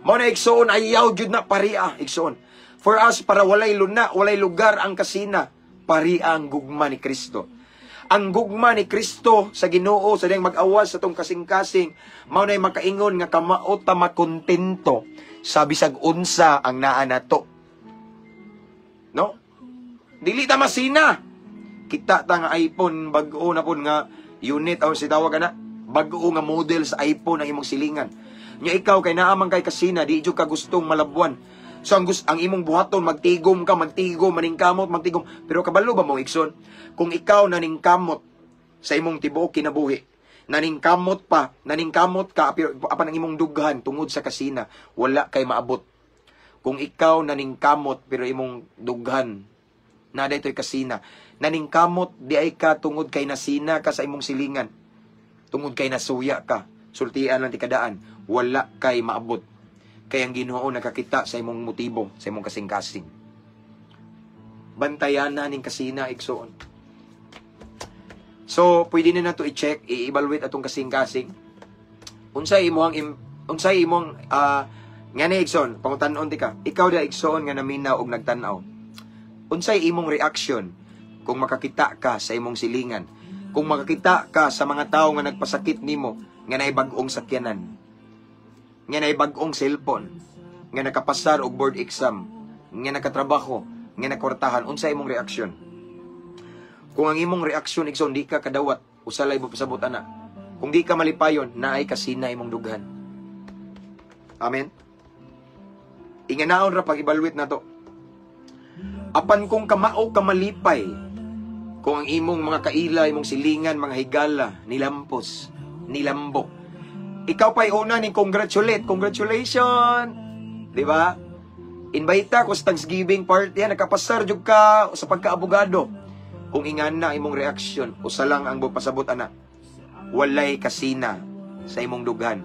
Mao na igsoon ayaw jud na paria igsoon. For us, para walay luna, walay lugar ang kasina, paria ang gugma ni Kristo. Ang gugma ni Kristo sa Ginoo sa diyang mag-awas sa tong kasing-kasing, mao nay makaingon nga kamao ta makontento sa bisag unsa ang naa nato. No? Dili ta masina. Kita ta nga iPhone bag-o na pud nga unit aw si tawag ana, bag-o nga model sa iPhone ang imong silingan. Nya ikaw kay naa man kay kasina, di jud ka gustong malabuan. So ang imong buhaton magtigom ka, magtigom, maningkamot, magtigom. Pero kabalo ba mo igsoon? Kung ikaw naningkamot sa imong tibuok kinabuhi, naningkamot ka apan ang imong dughan tungod sa kasina, wala kay maabot. Kung ikaw naningkamot pero imong dughan na daytoy kasina, naningkamot di ay ka tungod kay nasina ka sa imong silingan. Tungod kay nasuya ka, sultian lang ti kadaan, wala kay maabot. Kaya ang Ginoo nakakita sa imong motibo, sa imong kasing-kasing. Bantayan na ning kasina igsoon. So, pwede na nato i-check, i-evaluate atong kasing-kasing. Unsay imong nga ni igsoon, pangutan-on ti ka. Ikaw da igsoon nga naminaw og nagtan-aw. Unsay imong reaction kung makakita ka sa imong silingan? Kung makakita ka sa mga tawo nga nagpasakit nimo nga naay bag-ong sakyanan, nga naay bag-ong cellphone, nga nakapasar og board exam, nga nakatrabaho, nga nakwartahan, unsa imong reaksyon? Kung ang imong reaksyon igsoon di ka kadawat, usalay mo pasabot ana. Kung di ka malipayon, naay kasina imong dughan. Amen. Inganaon ra pag evaluate nato. Apan kung kamao ka malipay, kung ang imong mga kaila, imong silingan, mga higala, nilampos, nilambok, ikaw pa'y una ni congratulations, di ba? Invita ko sa Thanksgiving party, nakapasar jud ka sa pagkaabogado. Kung ingan na imong reaksyon, usa lang ang pasabot ana, walay kasina sa imong dughan.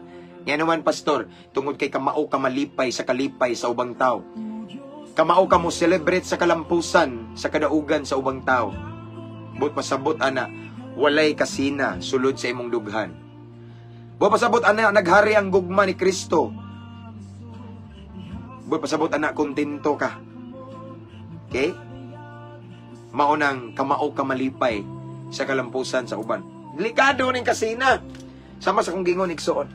Yan naman, pastor, tungod kay kamao ka malipay sa kalipay sa ubang tao. Kamao ka mo celebrate sa kalampusan, sa kadaugan sa ubang tao. But pasabot ana, walay kasina sulod sa imong dughan. But pasabot ana, naghari ang gugma ni Kristo. But pasabot ana, kontento ka. Okay? Maunang kamao ka malipay sa kalampusan sa uban. Delikado ning kasina. Sama sa kong gingon igsoon.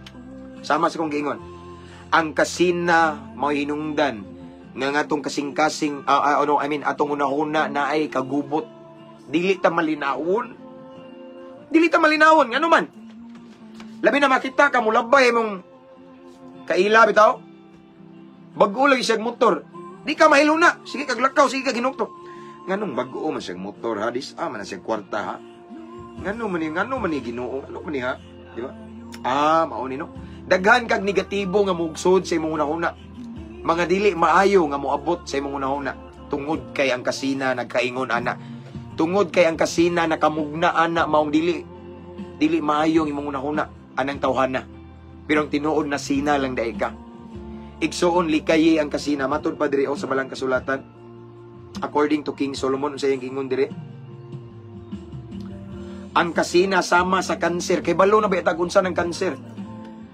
Sama sa kong gingon. Ang kasina mao hinungdan nga atong kasing-kasing atong unahuna na ay kagubot. Dili ta malinawon. Dili ta malinawon ngano man. Labi na makita ka mulabay mong kaila bitaw. Bag-o lagi siyang motor. Di ka mahiluna. Sige kaglakaw, sige ka ginukto. Nganong bag-o man siyang motor ha? Man na siyang kwarta ha? Ngano man ni Ginoo? Ano man ni ha? Di ba? Mauni no? Daghan kag negatibo nga mugsod sa imong unahuna. Mga dili maayo nga moabot sa imong unahuna. Tungod kay ang kasina nagkaingon ana. Tungod kay ang kasina nakamugna ana maong dili maayo ang imong unahuna anang tawhana. Pero ang tinuod na sina lang daig ka. Igsoon likayi ang kasina matud pa diri sa balang kasulatan. According to King Solomon sa iyang ingon dire. Ang kasina sama sa kanser. Kay balo na ba itagunsa ng kanser?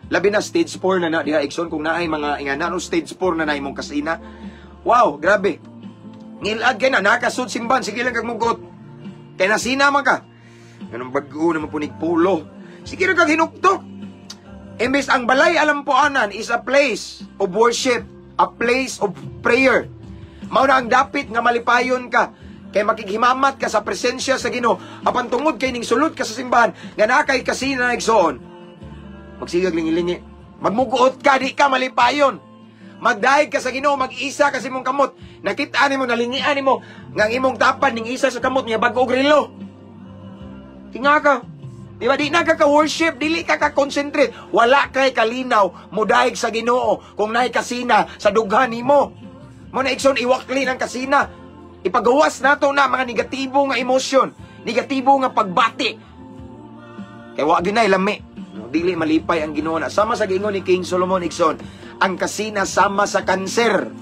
Labi na stage 4 na diha igsoon kung naay mga ingana stage 4 na imong kasina. Wow, grabe. Ngilad kay na nakasud simban sige lang kag mugot. Kay nasina man ka. Ganun bag-o naman punig pulo. Sige ra kag hinuktok. Imbes ang balay alampuanan is a place of worship, a place of prayer. Mao na ang dapit nga malipayon ka kay makighimamat ka sa presensya sa Ginoo. Apan tungod kay ning sulod ka sa simbahan nga naa kay kasina igsoon. Magsigag lingi-lingi. Magmuguot ka di ka malipayon. Magdahig ka sa Ginoo, mag-isa ka sa imong kamot. Nakita nimo nalingian nimo nga ang imong tapan ning isa sa kamot niya bag-o grilo. Tinga ka. Di ba? Di na ka-worship, dili ka ka-concentrate. Wala kay kalinaw, mudahig sa Ginoo kung naay kasina sa dughan nimo. Mo na ikson iwakli ng kasina. Ipagawas nato na mga negatibo nga emosyon, negatibo nga pagbati. Kay wa gyud nay lami. Dili malipay ang Ginoo na. Sama sa giingon ni King Solomon ikson, ang kasina sama sa kanser.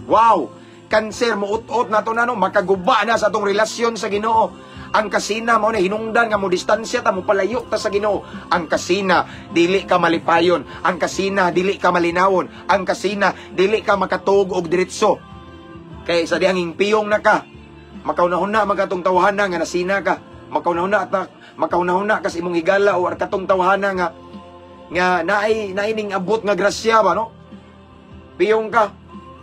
Wow, kanser mo ut-ut nato na no, makaguba na sa atong relasyon sa Ginoo. Ang kasina mo na hinungdan nga mo distansya ta mo palayo ta sa Ginoo. Ang kasina dili ka malipayon, ang kasina dili ka malinawon, ang kasina dili ka makatuog og diretso. Kay sa dihang piyong na ka, makaunahuna magatong tawhana nga nasina ka, makaunahuna ka sa imong higala o katong tawhana nga naay ning abot nga grasya ba no? Piyong ka,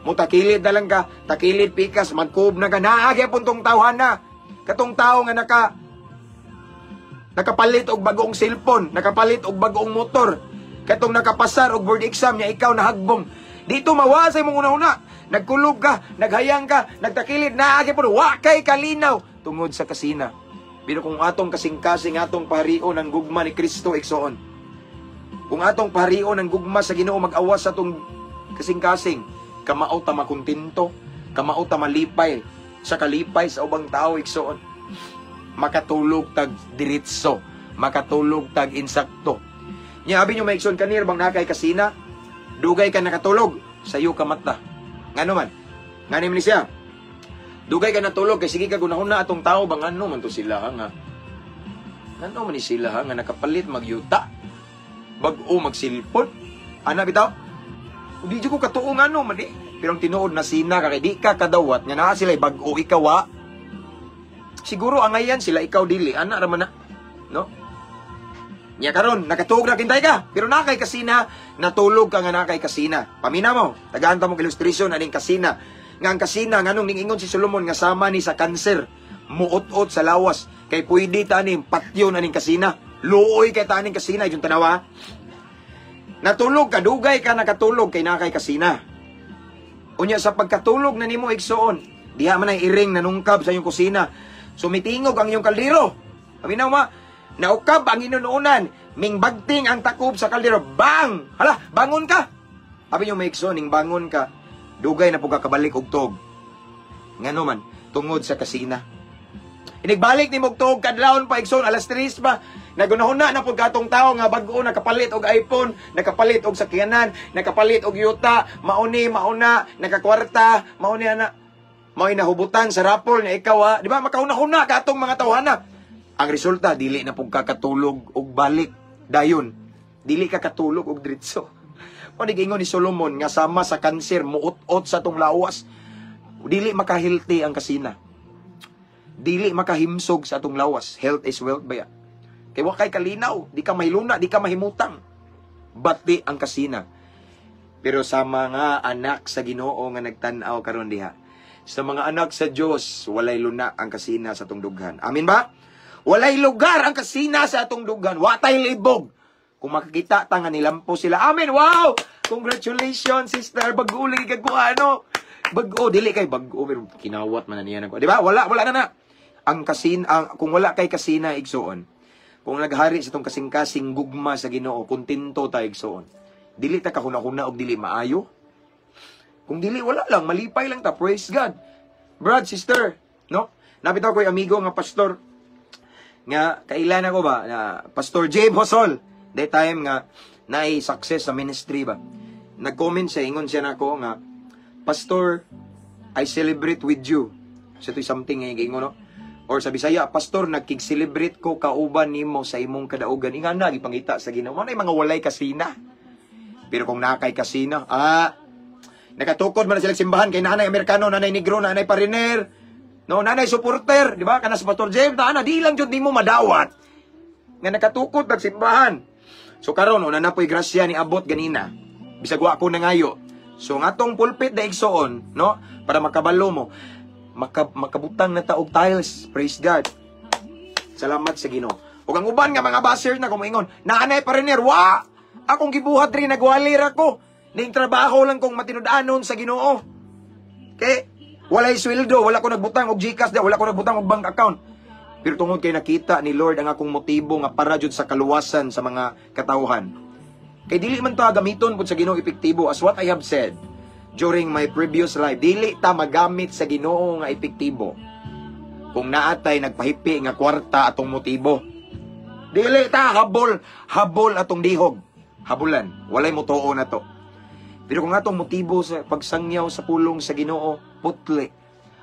mutakilid na lang ka, takilid pikas magkub na ka naagi puntong tawhana. Katong tao nga nakapalit og bagong cellphone, nakapalit og bagong motor, katong nakapasar og board exam niya ikaw nahagbong. Dito mawasay mong una-una, nagkulog ka, naghayang ka, nagtakilid, naagi po, wa kay kalinaw tungod sa kasina. Pero kung atong kasing-kasing atong paharion ang gugma ni Kristo igsoon. Kung atong paharion ang gugma sa Ginoo mag-awas sa atong kasing-kasing, kamao ta makuntinto, kamao ta malipay sa kalipay sa ubang tao igsoon. Makatulog tag diretso, makatulog tag insakto. Nya abi nyo maigsoon kanir bang nakay kasina, dugay ka nakatulog sayo ka mata. Ngano man? Ngani man siya? Dugay ka natulog kay sige ka gunahon na atong tao bang ano man to sila nga. Ngano man ni sila nga nakapalit magyuta. Bag-o magsilpon. Ana bitaw? Di ko katuo ngano man di. Pero ang tinuod na sina ka kay di ka kadawat nga naa sila bag-o ikaw wa. Siguro angayan sila ikaw dili ana ra man na. No? Nya karon nakatuog na kintay ka pero nakay kasina natulog ka nga nakay kasina. Pamina mo, tagaan ta mo illustration aning kasina. Nga ang kasina nganong ningingon si Solomon nga sama ni sa kanser. muot-ot sa lawas. Kay pwede taning patyo na ning kasina. Luoy kay taning kasina, yung tanawa. Natulog ka, dugay ka nakatulog kay nakay kasina. Unya sa pagkatulog na nimo igsoon, diha man ay iring nanungkab sa iyong kusina. Sumitingog ang iyong kaldero. Aminaw ma, naukab ang inununan, mingbagting ang takob sa kaldero. Bang! Hala, bangon ka! Abi yung maikso, ning bangon ka, dugay na po ka kabalik og tog. Ngano man, tungod sa kasina. Inigbalik ni Mugtog kadlawon pa igsoon alas 3 pa. Nagunahuna na pud katong tao nga bag-o nakapalit og iPhone, nakapalit og sakyanan, nakapalit og yuta, mauna, nakakwarta, mauni ana. Mao'y nahubutan sa rapol nga ikaw di ba makauna-huna ka atong mga tawhana. Ang resulta dili na pud kakatulog og balik dayon. Dili ka katulog og diretso. O nigingon ni Solomon nga sama sa kanser muot-ot sa tong lawas. Dili makahilti ang kasina. Dili makahimsog sa atong lawas. Health is wealth ba ya? Kay wa kay kalinaw, di ka mahiluna, di ka mahimutang. Bati ang kasina. Pero sa mga anak sa Ginoo nga nagtan-aw karon diha, sa mga anak sa Dios, walay luna ang kasina sa atong dughan. Amin ba? Walay lugar ang kasina sa atong dughan. Watay libog. Kung makikita ta nga nilampo sila. Amen. Wow! Congratulations, sister. Bag-uli kag ano. Bag-o dili kay bag-o pero kinawat man na niya nako. Di ba? Wala na. Ang kasina, kung wala kay kasina igsoon. Kung naghari sa itong kasing-kasing gugma sa Ginoo, kuntinto tayo igsoon. Dili ta kahuna-huna og dili maayo. Kung dili, wala lang. Malipay lang ta. Praise God. Brad, sister, no? Napitaw ko yung amigo nga pastor. Nga, kailan ako ba? Na Pastor Jabe Hosol. That time nga, naay success sa ministry ba? Nag-comment siya, ingon siya na ako nga, Pastor, I celebrate with you. So ito'y something nga ingon, no? Or sa Bisaya, Pastor, nagkig-celebrate ko kauban nimo sa imong kadaugan. Inga na, ipangita sa Ginoo. Ano mga walay kasina? Pero kung nakay kasina, nakatukod man na sila simbahan kay nanay Amerikano, nanay Negro, nanay Pariner, no, nanay supporter, di ba? Kana sa Pastor James, di lang jud nimo madawat. Nga nakatukod nag simbahan. So karon una na po'y grasya ni abot ganina. Bisag wa ko nangayo. So nga tong pulpit na igsoon, no? Para makabalo mo. Makabutang na taog tiles. Praise God. Salamat sa Ginoo. Ug ang uban nga mga basher na kumingon, nanay Pariner, wa! Akong gibuhat rin nagwalir ako. Ning trabaho lang kong matinud-anon sa Ginoo. Okay? Walay sweldo, wala ko nagbutang og GCash, wala ko nagbutang og bank account. Pero tungod kay nakita ni Lord ang akong motibo nga para jud sa kaluwasan sa mga katawhan. Kay dili man ta gamiton pud sa Ginoo epektibo as what I have said during my previous life. Dili ta magamit sa Ginoo nga epektibo kung naatay nagpahipi nga kwarta atong motibo. Dili ta habol atong dihog. Habulan, walay motuo na to. Pero kung atong motibo sa pagsangyaw sa pulong sa Ginoo, putli.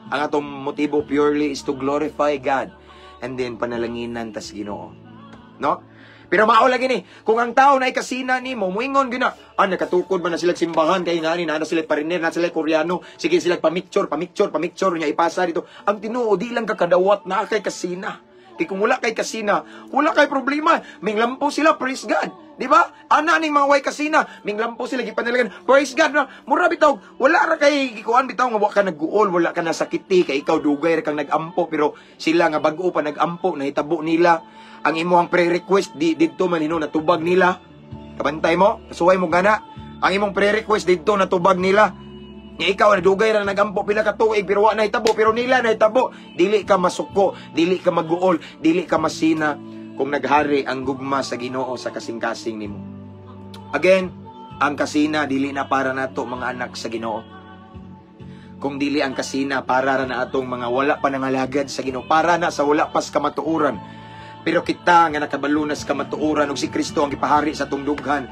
Ang atong motibo purely is to glorify God and then panalanginan ta sa Ginoo. No? Pero mao lagi ni, kung ang tao na ikasina nimo, muingon gina, nakatukod man na sila simbahan kay ngani na sila Pariner, na sila Koreano, sige sila pamicture nya ipasa dito. Ang Tinuo di lang kakadawat na kay kasina. Kaya kung wala kay kasina, wala kay problema. Minglampo sila, praise God. Di ba? Ana ning mga way kasina, minglampo sila, gipanalagan, praise God na. Mura bitaw, wala ra kay gikuan bitaw nga wala ka nagguol, wala ka nasakiti, kay ikaw dugay ra kang nagampo, pero sila nga bag-o pa nagampo, nahitabo nila. Ang imong pre-request, dito manino natubag nila. Kabantay mo, kasuway mo gana. Ang imong pre-request, dito natubag nila. Nga ikaw nadugay ra nagampo pila ka tuig pero wa nahitabo pero nila nahitabo. Dili ka masuko, dili ka maguol, dili ka masina kung naghari ang gugma sa Ginoo sa kasing-kasing nimo. Again, ang kasina dili na para nato mga anak sa Ginoo. Kung dili ang kasina para ra na atong mga wala pa nangalagad sa Ginoo, para na sa wala pas kamatuoran. Pero kita nga nakabalunas kamatuoran ug si Kristo ang gipahari sa atong dughan,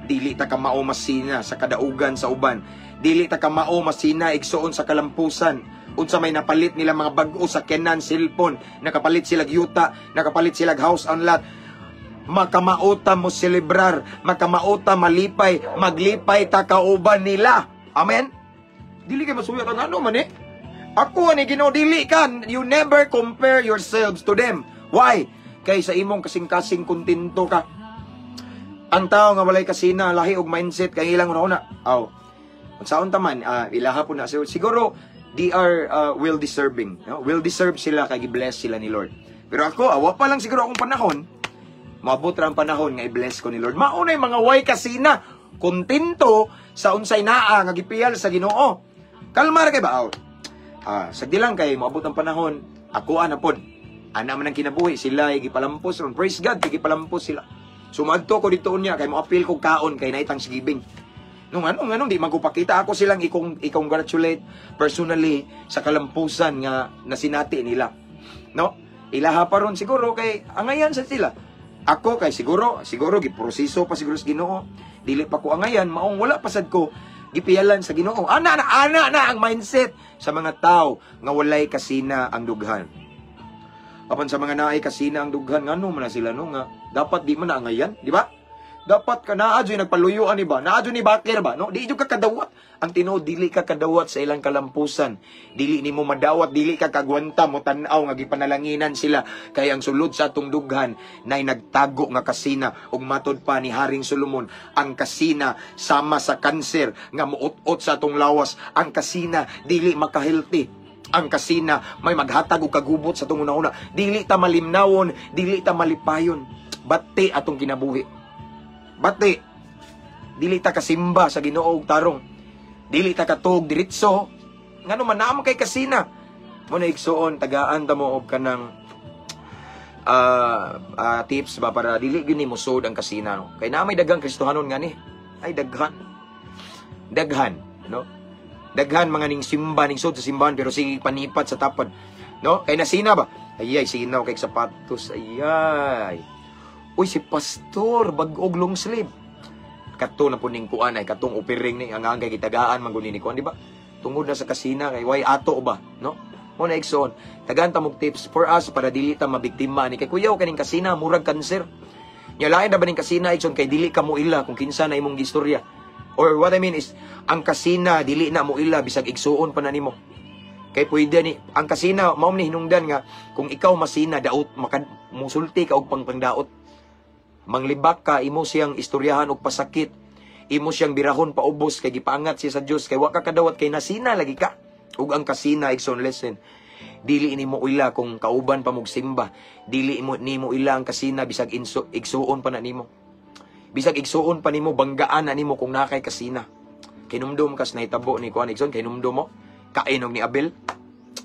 dili ta ka mao masina sa kadaugan sa uban. Dili ta ka mao masina igsuon sa kalampusan. Unsa may napalit nila mga bag-o sa kenan, cellphone, nakapalit sila yuta, nakapalit sila house on lot. Makamauta mo celebrar, makamauta malipay, maglipay ta kauban nila. Amen. Dili kay masuyo ang ano man Ako ani Ginoo dili kan. You never compare yourselves to them. Why? Kay sa imong kasing-kasing kontento ka. Ang tao nga walay kasina, lahi og mindset kay ilang una. Unsaon ta man, ilaha po na siguro they are well deserving. No? Well deserved sila kay gi-bless sila ni Lord. Pero ako, awa pa lang siguro akong panahon, maabot ra ang panahon nga i-bless ko ni Lord. Maunay mga way kasina, kontento sa unsay naa nga gipiyal sa Ginoo. Kalmar kay ba? Sagdi lang kay maabot ang panahon, ako ana pod. Ana man ang kinabuhi, sila ay gipalampos ron. Praise God, kay gipalampos sila. Sumadto ko dito unya kay mo appeal kog kaon kay naitang sigibing. Nung anong di magupakita ako silang i-congratulate personally sa kalampusan nga nasinati nila. No? Ilaha pa ron siguro kay angayan sa sila. Ako kay siguro giproseso pa siguro sa Ginoo. Dili pa ko angayan, maong wala pasad ko gipiyalan sa Ginoo. Ana na ang mindset sa mga tao nga walay kasina ang dughan. Apan sa mga naay kasina ang dughan ngano man na sila no nga dapat di man na angayan, di ba? Dapat ka naadyo nagpaluyuan ni ba? Naadyo ni bakir ba? No? Di ka kadawat. Ang tinuod dili ka kadawat sa ilang kalampusan. Dili nimo madawat, dili ka kagwanta mo tan-aw nga gipanalanginan sila kay ang sulod sa atong dughan nay nagtago nga kasina ug matod pa ni Haring Solomon, ang kasina sama sa kanser nga muot-ot sa atong lawas. Ang kasina dili makahealthy. Ang kasina may maghatag og kagubot sa atong una-una. Dili ta malimnawon, dili ta malipayon. Bati atong kinabuhi. Bati, dili ta kasimba sa Ginoo og tarong. Dili ta katug diretso. Ngano man naman kay kasina. Mo na igsuon tagaan ta mo og kanang tips ba para dili gyud ni musod ang kasina no. Kay na may daghang Kristohanon ngani. Ay daghan. Daghan, no? Daghan mga ning simba ning sud sa simbahan pero sige panipat sa tapad. No? Kay nasina ba? Ayay sinaw kay sapatos. Ayay. Uy, si pastor, bag-og long sleeve. Kato na po ning kuan ay katong opiring ni ang kay gitagaan manggunin ni kuan, di ba? Tungod na sa kasina kay way ato ba, no? Mo na igsoon. Tagaan ta mog tips for us para dili ta mabiktima ni kay kuyaw kaning kasina murag kanser. Nya lain na ba ning kasina igsoon kay dili ka mo ila kung kinsa na imong gistorya. Or what I mean is ang kasina dili na mo ila bisag igsuon pa na nimo. Kay pwede ni ang kasina mao ni hinungdan nga kung ikaw masina daot musulti ka og pangdaot. Manglibak ka, imo siyang istoryahan og pasakit. Imo siyang birahon paubos kay gipaangat siya sa Dios kay wa ka kadawat kay nasina lagi ka. Ug ang kasina igsoon lesson. Dili nimo ila kung kauban pa mog simba. Dili nimo ila ang kasina bisag igsuon pa na nimo. Bisag igsuon pa nimo banggaan na nimo kung nakay kasina. Kinumdum kas nahitabo ni kuan igsoon kinumdum mo kainog ni Abel.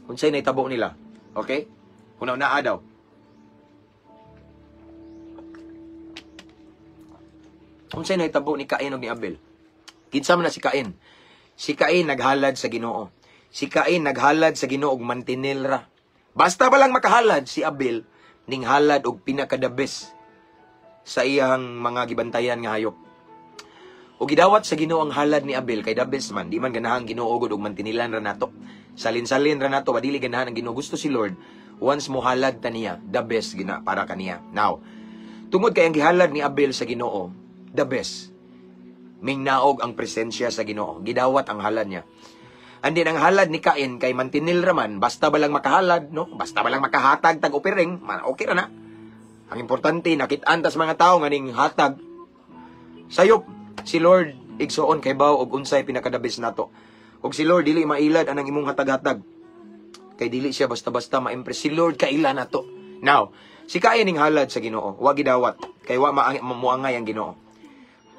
Unsay nahitabo nila? Okay? Kunaw naa daw. Kung sa'yo nahitabo ni Cain o ni Abel. Kinsa man na si Cain. Si Cain naghalad sa Ginoo. Si Cain naghalad sa Ginoo og mantinil ra. Basta ba lang makahalad si Abel ning halad og pinakadabes sa iyang mga gibantayan nga hayop. O gidawat sa Ginoo ang halad ni Abel kay dabes man di man ganahan Ginoo gud og mantinilan ra nato. Salin-salin ra nato dili ganahan ang Ginoo gusto si Lord once mo halad ta niya the best gina para kaniya. Now, tungod kay ang gihalad ni Abel sa Ginoo the best. Mingnaog ang presensya sa Ginoo. Gidawat ang halad niya. Andin ang halad ni Cain kay mantinil raman, basta ba lang makahalad, no? Basta ba lang makahatag tag opiring, okay ra na. Ang importante nakit-an tas mga tao nga ning hatag. Sayop si Lord igsuon kay baw og unsay pinakadabis nato. Og si Lord dili mailad anang imong hatag-hatag. Kay dili siya basta-basta ma-impress si Lord kaila nato. Now, si Cain ning halad sa Ginoo, wa gidawat kay wa mamuangay ang Ginoo.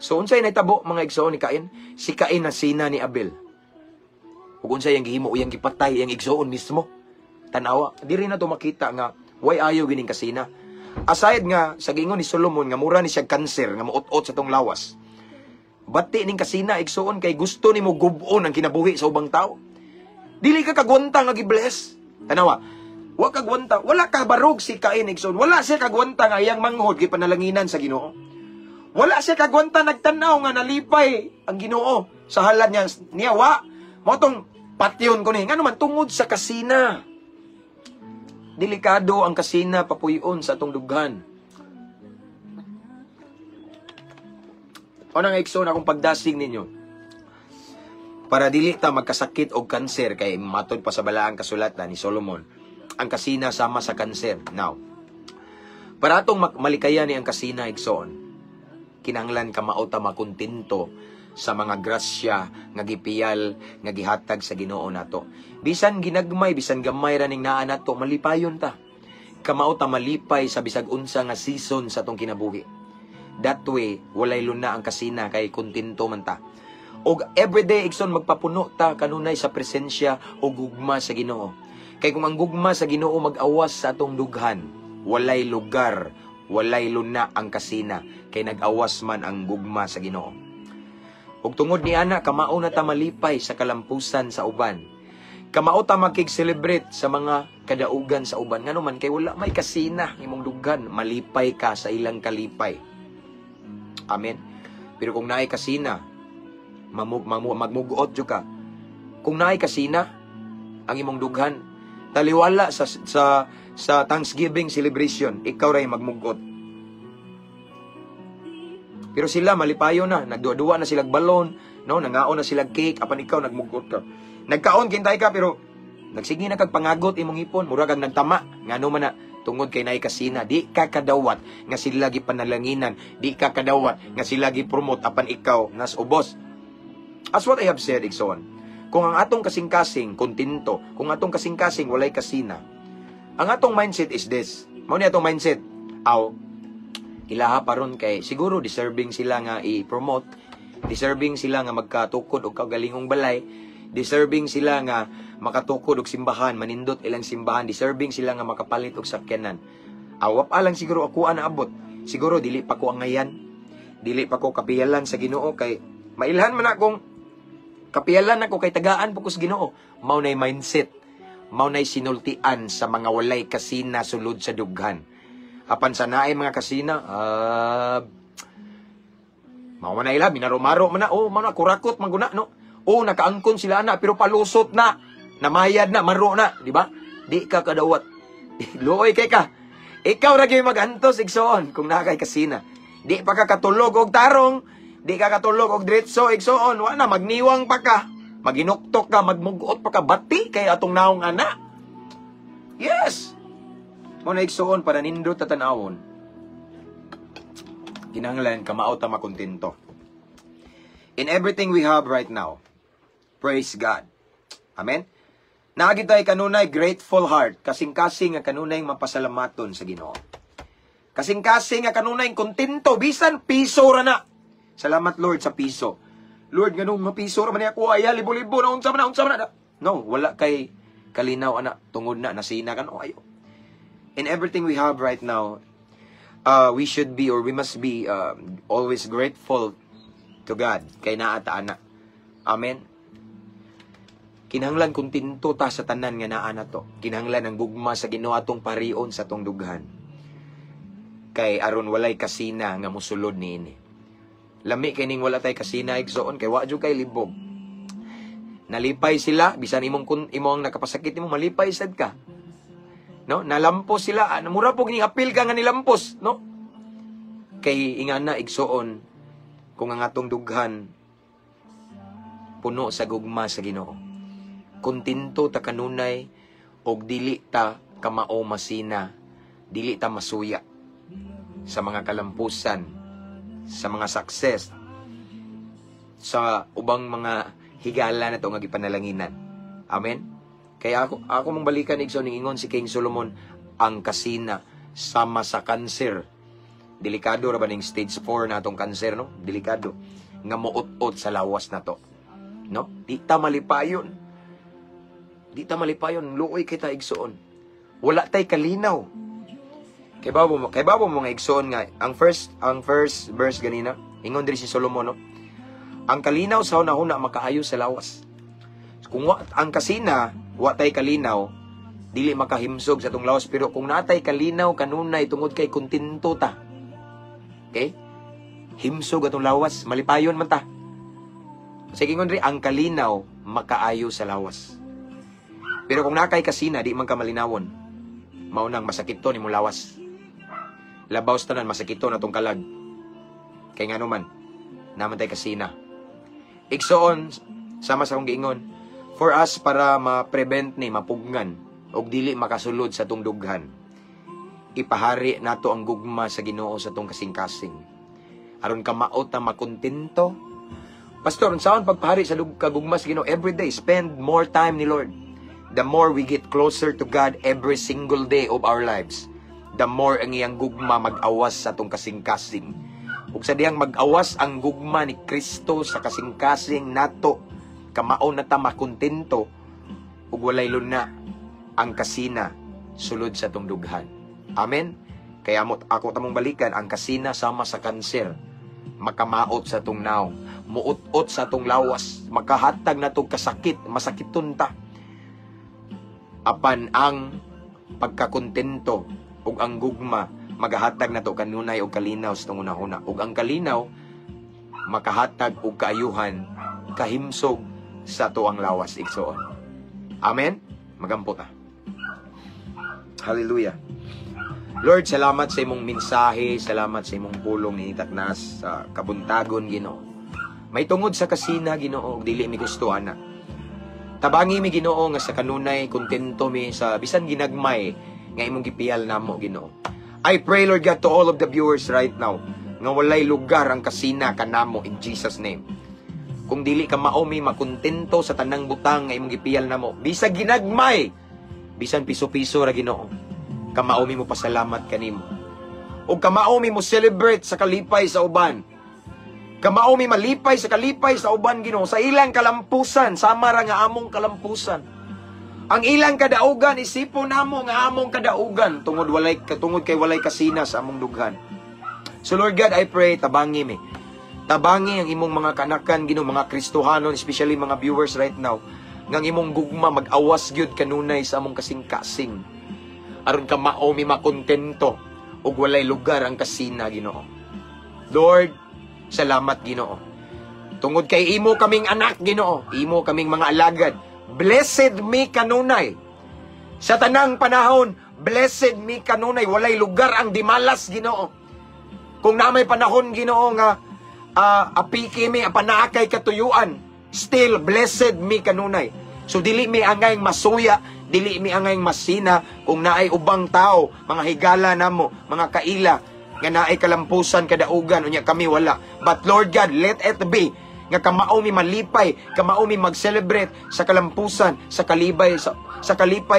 So, unsay nahitabo mga igsoon ni Cain? Si Cain na sina ni Abel. Ug unsay yang gihimo uyang gipatay ang igsoon mismo. Tanawa, diri na to makita nga way ayo gining kasina. Aside nga sa giingon ni Solomon nga mura ni siya kanser nga muot-ot sa tong lawas. Bati ning kasina igsoon kay gusto nimo gub-on ang kinabuhi sa ubang tao. Dili ka kagwanta nga gi-bless. Tanawa, wa kagwanta, wala ka barog si Cain igsoon. Wala siya kagwanta nga iyang manghod gipanalanginan sa Ginoo. Wala siya kagwanta nagtanaw nga nalipay ang Ginoo sa halad niya wa mo tong patyon ko ni ngano man tungod sa kasina. Delikado ang kasina papuyon sa atong dughan. Ano nga igsoon akong pagdasig ninyo? Para dili ta magkasakit og kanser kay matod pa sa balaang kasulatan ni Solomon. Ang kasina sama sa kanser. Now, para atong malikayan ni ang kasina igsoon, kinahanglan ka mao ta makontento sa mga grasya nga gipiyal nga gihatag sa Ginoo nato. Bisan ginagmay, bisan gamay ra ning naa nato, malipayon ta. Kamao ta malipay sa bisag unsa nga season sa atong kinabuhi. That way, walay luna ang kasina kay kontento man ta. Og everyday igsoon magpapuno ta kanunay sa presensya o gugma sa Ginoo. Kay kung ang gugma sa Ginoo mag-awas sa atong dughan, walay lugar, walay luna ang kasina kay nag-awas man ang gugma sa Ginoo. Ug tungod ni ana kamao na ta malipay sa kalampusan sa uban. Kamao ta makig-celebrate sa mga kadaugan sa uban. Ngano man kay wala may kasina imong dughan, malipay ka sa ilang kalipay. Amen. Pero kung naay kasina, magmuguot jud ka. Kung naay kasina ang imong dughan, taliwala sa Thanksgiving celebration, ikaw ray magmugot. Pero sila malipayo na, nagduwa na silag balon, no, nangaon na silag cake, apan ikaw nagmugot ka. Nagkaon kintay ka pero nagsige na kag pangagot imong ipon, murag kag nagtama. Ngano man na tungod kay naay kasina, di ka kadawat nga sila gi panalanginan, di ka kadawat nga sila gi promote apan ikaw nas ubos. As what I have said, igsoon, kung ang atong kasing-kasing kontento, kung atong kasing-kasing walay kasina, ang atong mindset is this. Mao ni atong mindset, ilaha paron kay siguro deserving sila nga i-promote, deserving sila nga magkatukod og kagalingong balay, deserving sila nga makatukod og simbahan, manindot ilang simbahan, deserving sila nga makapalit og sakyanan. Awap alang siguro ako naabot. Siguro dili pa ko angayan, dili pa ko kapiyalan sa Ginoo kay mailhan man akong kapiyalan ako kay tagaan po ko sa Ginoo. Mao nay mindset, mao nay sinultian sa mga walay kasina sulod sa dughan. Apan sa naay mga kasina, mao man ila minaromaro man na, mao na kurakot maguna no. Nakaangkon sila na pero palusot na, namayad na, maro na, di ba? Di ka kadawat. Luoy kay ka. Ikaw ra gyud magantos igsoon kung nakay kasina. Di pa ka katulog og tarong, di ka katulog og diretso igsoon, wa na magniwang pa ka. Maginuktok ka, magmugot pa ka, bati kay atong naong ana. Yes. Mo na igsoon para nindot ta tan-awon. Kinahanglan kamao ta makontento. In everything we have right now, praise God. Amen? Naagid tayo kanunay grateful heart, kasing-kasing nga kanunay mapasalamaton sa Ginoo. Kasing-kasing nga kanunay kontento, bisan piso ra na. Salamat Lord sa piso. Lord, ganun mapiso ra man ako, ay libo-libo na unsa man na. No, wala kay kalinaw ana, tungod na nasina kan o ayo. In everything we have right now, we should be or we must be always grateful to God kay naata ana. Amen. Kinahanglan kontento ta sa tanan nga naa nato. Kinahanglan ang gugma sa Ginoo atong parion sa atong dughan. Kay aron walay kasina nga mosulod niini. Lami kay ning wala tay kasina igsoon kay wa jud kay libog. Nalipay sila bisan imong nakapasakit imong malipay sad ka. No, nalampos sila, mura pog ning apil ka nga nilampos, no? Kay ingana igsoon kung ang atong dughan puno sa gugma sa Ginoo. Kontento ta kanunay og dili ta kamao masina, dili ta masuya sa mga kalampusan, sa mga success, sa ubang mga higala na to nga gipanalanginan. Amen. Kaya ako mong balikan igsoon ning ingon si King Solomon, ang kasina sama sa kanser. Delikado ra ba ning stage 4 na atong kanser, no? Delikado nga muot-ot sa lawas na to. No? Di ta malipayon. Di ta malipayon, luoy kita igsoon. Wala tay kalinaw. Kay babo mo nga igsoon nga ang first verse ganina, ingon diri si Solomon, no? Ang kalinaw sa hunahuna makaayo sa lawas. Kung ang kasina wa tay kalinaw, dili makahimsog sa tong lawas, pero kung natay kalinaw kanunay tungod kay kontento ta. Okay? Himsog atong lawas, malipayon man ta. Sige ngon ri ang kalinaw makaayo sa lawas. Pero kung nakay kasina, di man ka malinawon. Maunang masakito ni mong lawas. Labaw tanan masakito na tong kalag. Kay nga naman, naman tayo kasina. Igsoon, sama sa kong giingon, for us para ma-prevent ni, mapugnan, og dili makasulod sa tong dughan. Ipahari nato ang gugma sa Ginoo sa tong kasing-kasing. Aron ka maot na makontento, Pastor, unsaon pagpahari sa kagugmas Ginoo? Every day, spend more time ni Lord. The more we get closer to God every single day of our lives, the more ang iyang gugma mag-awas sa atong kasing-kasing. Ug sa diyang mag-awas ang gugma ni Kristo sa kasing-kasing nato, kamao na ta makontento ug walay luna ang kasina sulod sa atong dughan. Amen. Kaya ako tamong balikan, ang kasina sama sa kanser, makamaot sa atong naw, muot-ot sa atong lawas, makahatag na itong kasakit, masakiton ta. Apan ang pagkakontento ug ang gugma, magahatag na to kanunay og kalinaw sa itong una-una. Ug ang kalinaw, makahatag og kaayuhan, kahimsog sa to ang lawas igsoon. Amen? Magampot na. Hallelujah. Lord, salamat sa imong mensahe, salamat sa imong pulong ni Itaknas sa kabuntagon, Ginoo. May tungod sa kasina, Ginoo, dili mi gusto ana. Tabangi mi, Ginoo, nga sa kanunay kontento mi sa bisan ginagmay nga imong gipiyal namo, Ginoo. I pray, Lord God, to all of the viewers right now, nga walay lugar ang kasina kanamo in Jesus name. Kung dili ka mao mi makontento sa tanang butang nga imong gipiyal namo, bisag ginagmay, bisan piso-piso ra, Ginoo. Kamaomi mo pasalamat kanimo. O kamaomi mo celebrate sa kalipay sa uban. Kamaomi malipay sa kalipay sa uban, Ginoo, sa ilang kalampusan, sama ra nga among kalampusan. Ang ilang kadaugan isipon namo nga among kadaugan tungod kay walay kasina sa among dughan. So Lord God, I pray tabangi mi. Tabangi ang imong mga kanakan, Ginoo, mga Kristohanon, especially mga viewers right now, nga imong gugma mag-awas gyud kanunay sa among kasing-kasing. Aron ka maomi makontento ug walay lugar ang kasina, Ginoo. Lord, salamat, Ginoo. Tungod kay imo kaming anak, Ginoo, imo kaming mga alagad. Blessed me kanunay. Sa tanang panahon, blessed me kanunay. Walay lugar ang dimalas, Ginoo. Kung na may panahon, Ginoo, nga apiki mi apanaakay katuyuan, still blessed me kanunay. So dili mi angay masuya, dili mi angay masina kung naay ubang tao, mga higala namo, mga kaila nga naay kalampusan kadaugan unya kami wala. But Lord God, let it be nga kamao mi malipay, kamao mi mag-celebrate sa kalampusan, sa kalipay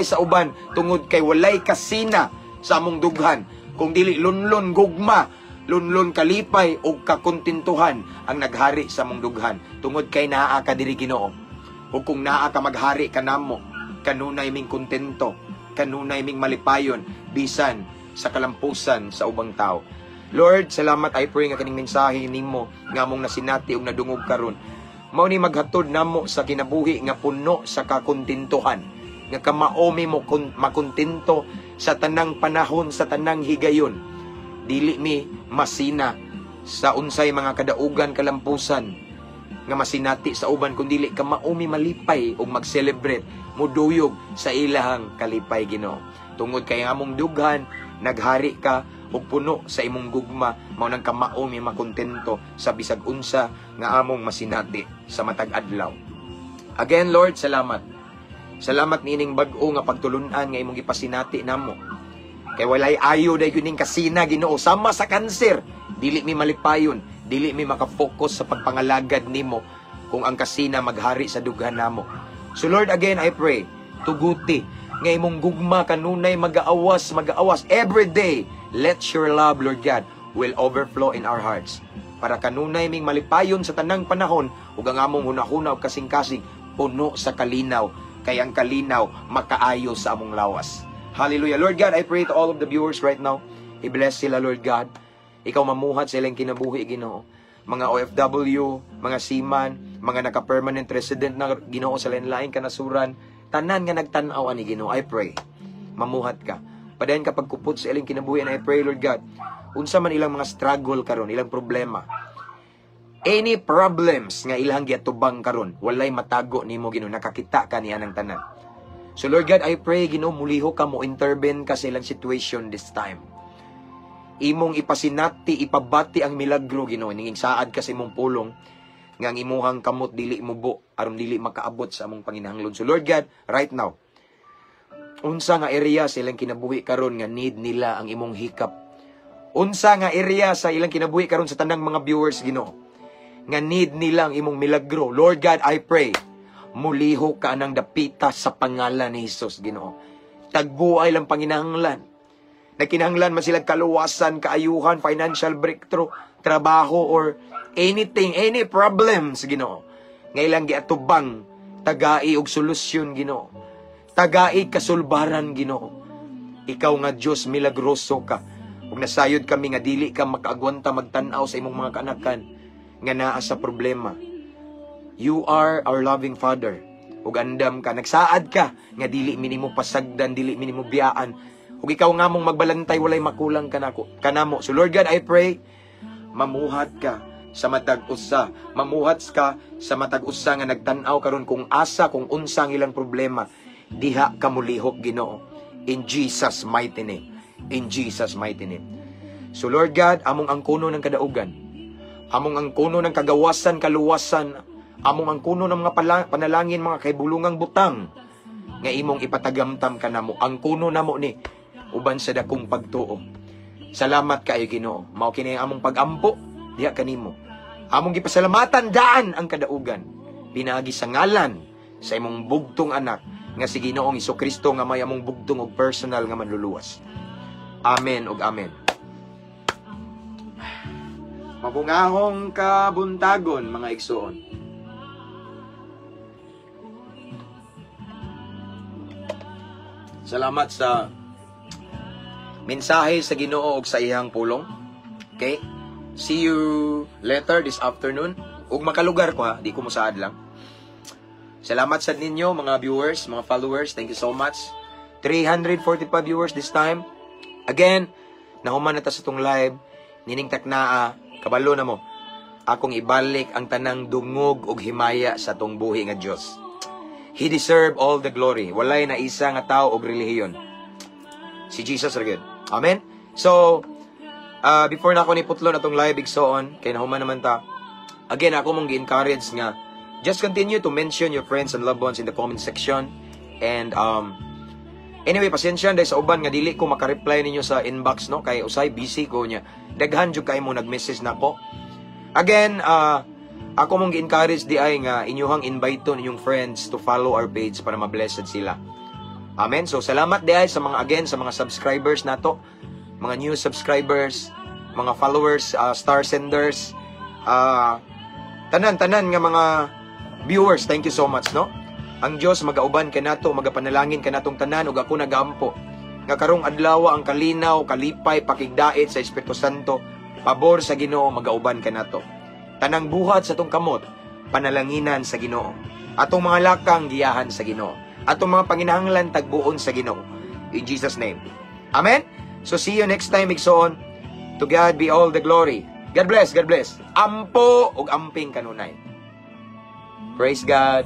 sa uban tungod kay walay kasina sa among dughan. Kung dili lunlon gugma, lunlon kalipay o kakontentuhan ang naghari sa among dughan tungod kay naa ka diri, Ginoo. O kung naa ka maghari kanamo, kanunay ming kontento, kanunay ming malipayon, bisan sa kalampusan sa ubang tao. Lord, salamat, I pray nga kaning mensahe nimo nga mong nasinati ug nadungog karon. Mao ni maghatod namo sa kinabuhi nga puno sa kakontentuhan, nga kamaomi mo makontento sa tanang panahon, sa tanang higayon. Dili mi masina sa unsay mga kadaugan kalampusan nga masinati sa uban, kung dili ka maumi malipay ug mag-celebrate, muduyog sa ilahang kalipay, Ginoo. Tungod kay among dughan, naghari ka ug puno sa imong gugma, mao nang ka maumi makontento sa bisag unsa nga among masinati sa matag adlaw. Again, Lord, salamat. Salamat niining bag-o nga pagtulunan nga imong gipasinati namo. Kay walay ayo day kuning kasina, Ginoo, sama sa kanser, dili mi malipayon, dili mi makafocus sa pagpangalagad nimo kung ang kasina maghari sa dughan namo. So Lord, again I pray, tuguti nga imong gugma kanunay mag-aawas every day. Let your love, Lord God, will overflow in our hearts, para kanunay ming malipayon sa tanang panahon ug ang among hunahuna ug kasing-kasing puno sa kalinaw, kay ang kalinaw makaayo sa among lawas. Hallelujah. Lord God, I pray to all of the viewers right now, i-bless sila, Lord God. Ikaw mamuhat sa ilang kinabuhi, Ginoo. Mga OFW, mga seaman, mga naka-permanent resident na, Ginoo, sa lain-laing kanasuran, tanan nga nagtanaw ani, Ginoo. I pray, mamuhat ka. Padayon kapag kupot sa ilang kinabuhi, and I pray, Lord God, unsa man ilang mga struggle karon, ilang problema, any problems nga ilang giatubang karon, walay matago nimo, Ginoo, nakakita ka niya ng tanan. So Lord God, I pray, Ginoo, muliho ka mo intervene ka sa ilang situation this time. Imong ipasinati, ipabati ang milagro, Ginoo, ninging saad ka sa imong pulong nga ang imuhang kamot dili mubo aron dili makaabot sa among panginahanglan. So Lord God, right now, unsa nga area sa ilang kinabuhi karon nga need nila ang imong hikap? Unsa nga area sa ilang kinabuhi karon sa tanang mga viewers, Ginoo, nga need nilang imong milagro. Lord God, I pray, muliho ka anang dapita sa pangalan ni Jesus, Ginoo. Tagbuay lang panginahanglan. Nagkinahanglan man sila kaluwasan, kaayuhan, financial breakthrough, trabaho, or anything, any problems, Ginoo. Ngailang giatubang, tagai og solusyon, Ginoo. Tagai kasulbaran, Ginoo. Ikaw nga Diyos, milagroso ka. Kung nasayod kami nga dili ka makaagwanta magtanaw sa imong mga kanakan nga naa sa problema. You are our loving Father. Ug andam ka, nagsaad ka nga dili minimo pasagdan, dili minimo biyaan. Ug ikaw nga mong magbalantay walay makulang kanamo. So Lord God, I pray mamuhat ka sa matag usa. Mamuhat ka sa matag usa nga nagtan-aw karon kung asa, kung unsang ilang problema. Diha ka mulihok, Ginoo. In Jesus' mighty name. In Jesus' mighty name. So Lord God, among ang kuno ng kadaugan, among ang kuno ng kagawasan, kaluwasan, among ang kuno ng mga panalangin, mga kaibulungang butang, nga imong ipatagamtam ka namo. Ang kuno namo ni, uban sa dakong pagtuo. Salamat kayo, Ginoo. Mao kini among pag-ampo, diha kanimo. Among gipasalamatan daan ang kadaugan. Pinaagi sa ngalan sa imong bugtong anak, nga si Ginoong Hesukristo nga may among bugtong og personal nga manluluwas. Amen ug amen. Mabungahong kabuntagon, mga igsoon. Salamat sa mensahe sa Ginoo ug sa iyang pulong. Okay? See you later this afternoon. Ug makalugar ko ha, di ko mosaad lang. Salamat sa ninyo, mga viewers, mga followers. Thank you so much. 345 viewers this time. Again, nahuman na ta sa itong live. Nining taknaa, kabalo na mo. Akong ibalik ang tanang dungog ug himaya sa itong buhi nga Diyos. He deserve all the glory. Walay na isa nga tao og relihiyon. Si Jesus ra gyud. Amen? So, before na ako niputlo na itong live, igsoon, kay nahuman naman ta. Again, ako mong gi-encourage nga, just continue to mention your friends and loved ones in the comment section. And anyway, pasensya dahil sa uban nga dili ko makareply ninyo sa inbox, no? Kay usay busy ko niya. Daghan jud kay mo nag-message nako. Again, ako mong gi-encourage di ay nga inyuhang invite to ninyong friends to follow our page para ma-blessed sila. Amen. So salamat di ay sa mga sa mga subscribers nato, mga new subscribers, mga followers, star senders, tanan nga mga viewers, thank you so much, no? Ang Diyos magauban ka nato, magapanalangin ka natong tanan, ug ako nagampo. Nga karong adlaw ang kalinaw, kalipay, pakigdait sa Espiritu Santo, pabor sa Ginoo, magauban ka nato. Tanang buhat sa tong kamot, panalanginan sa Ginoo. Atong mga lakang giyahan sa Ginoo. Atong mga panginahanglan tagbuon sa Ginoo. In Jesus' name. Amen? So see you next time, igsoon. To God be all the glory. God bless, God bless. Ampo ug amping kanunay. Praise God.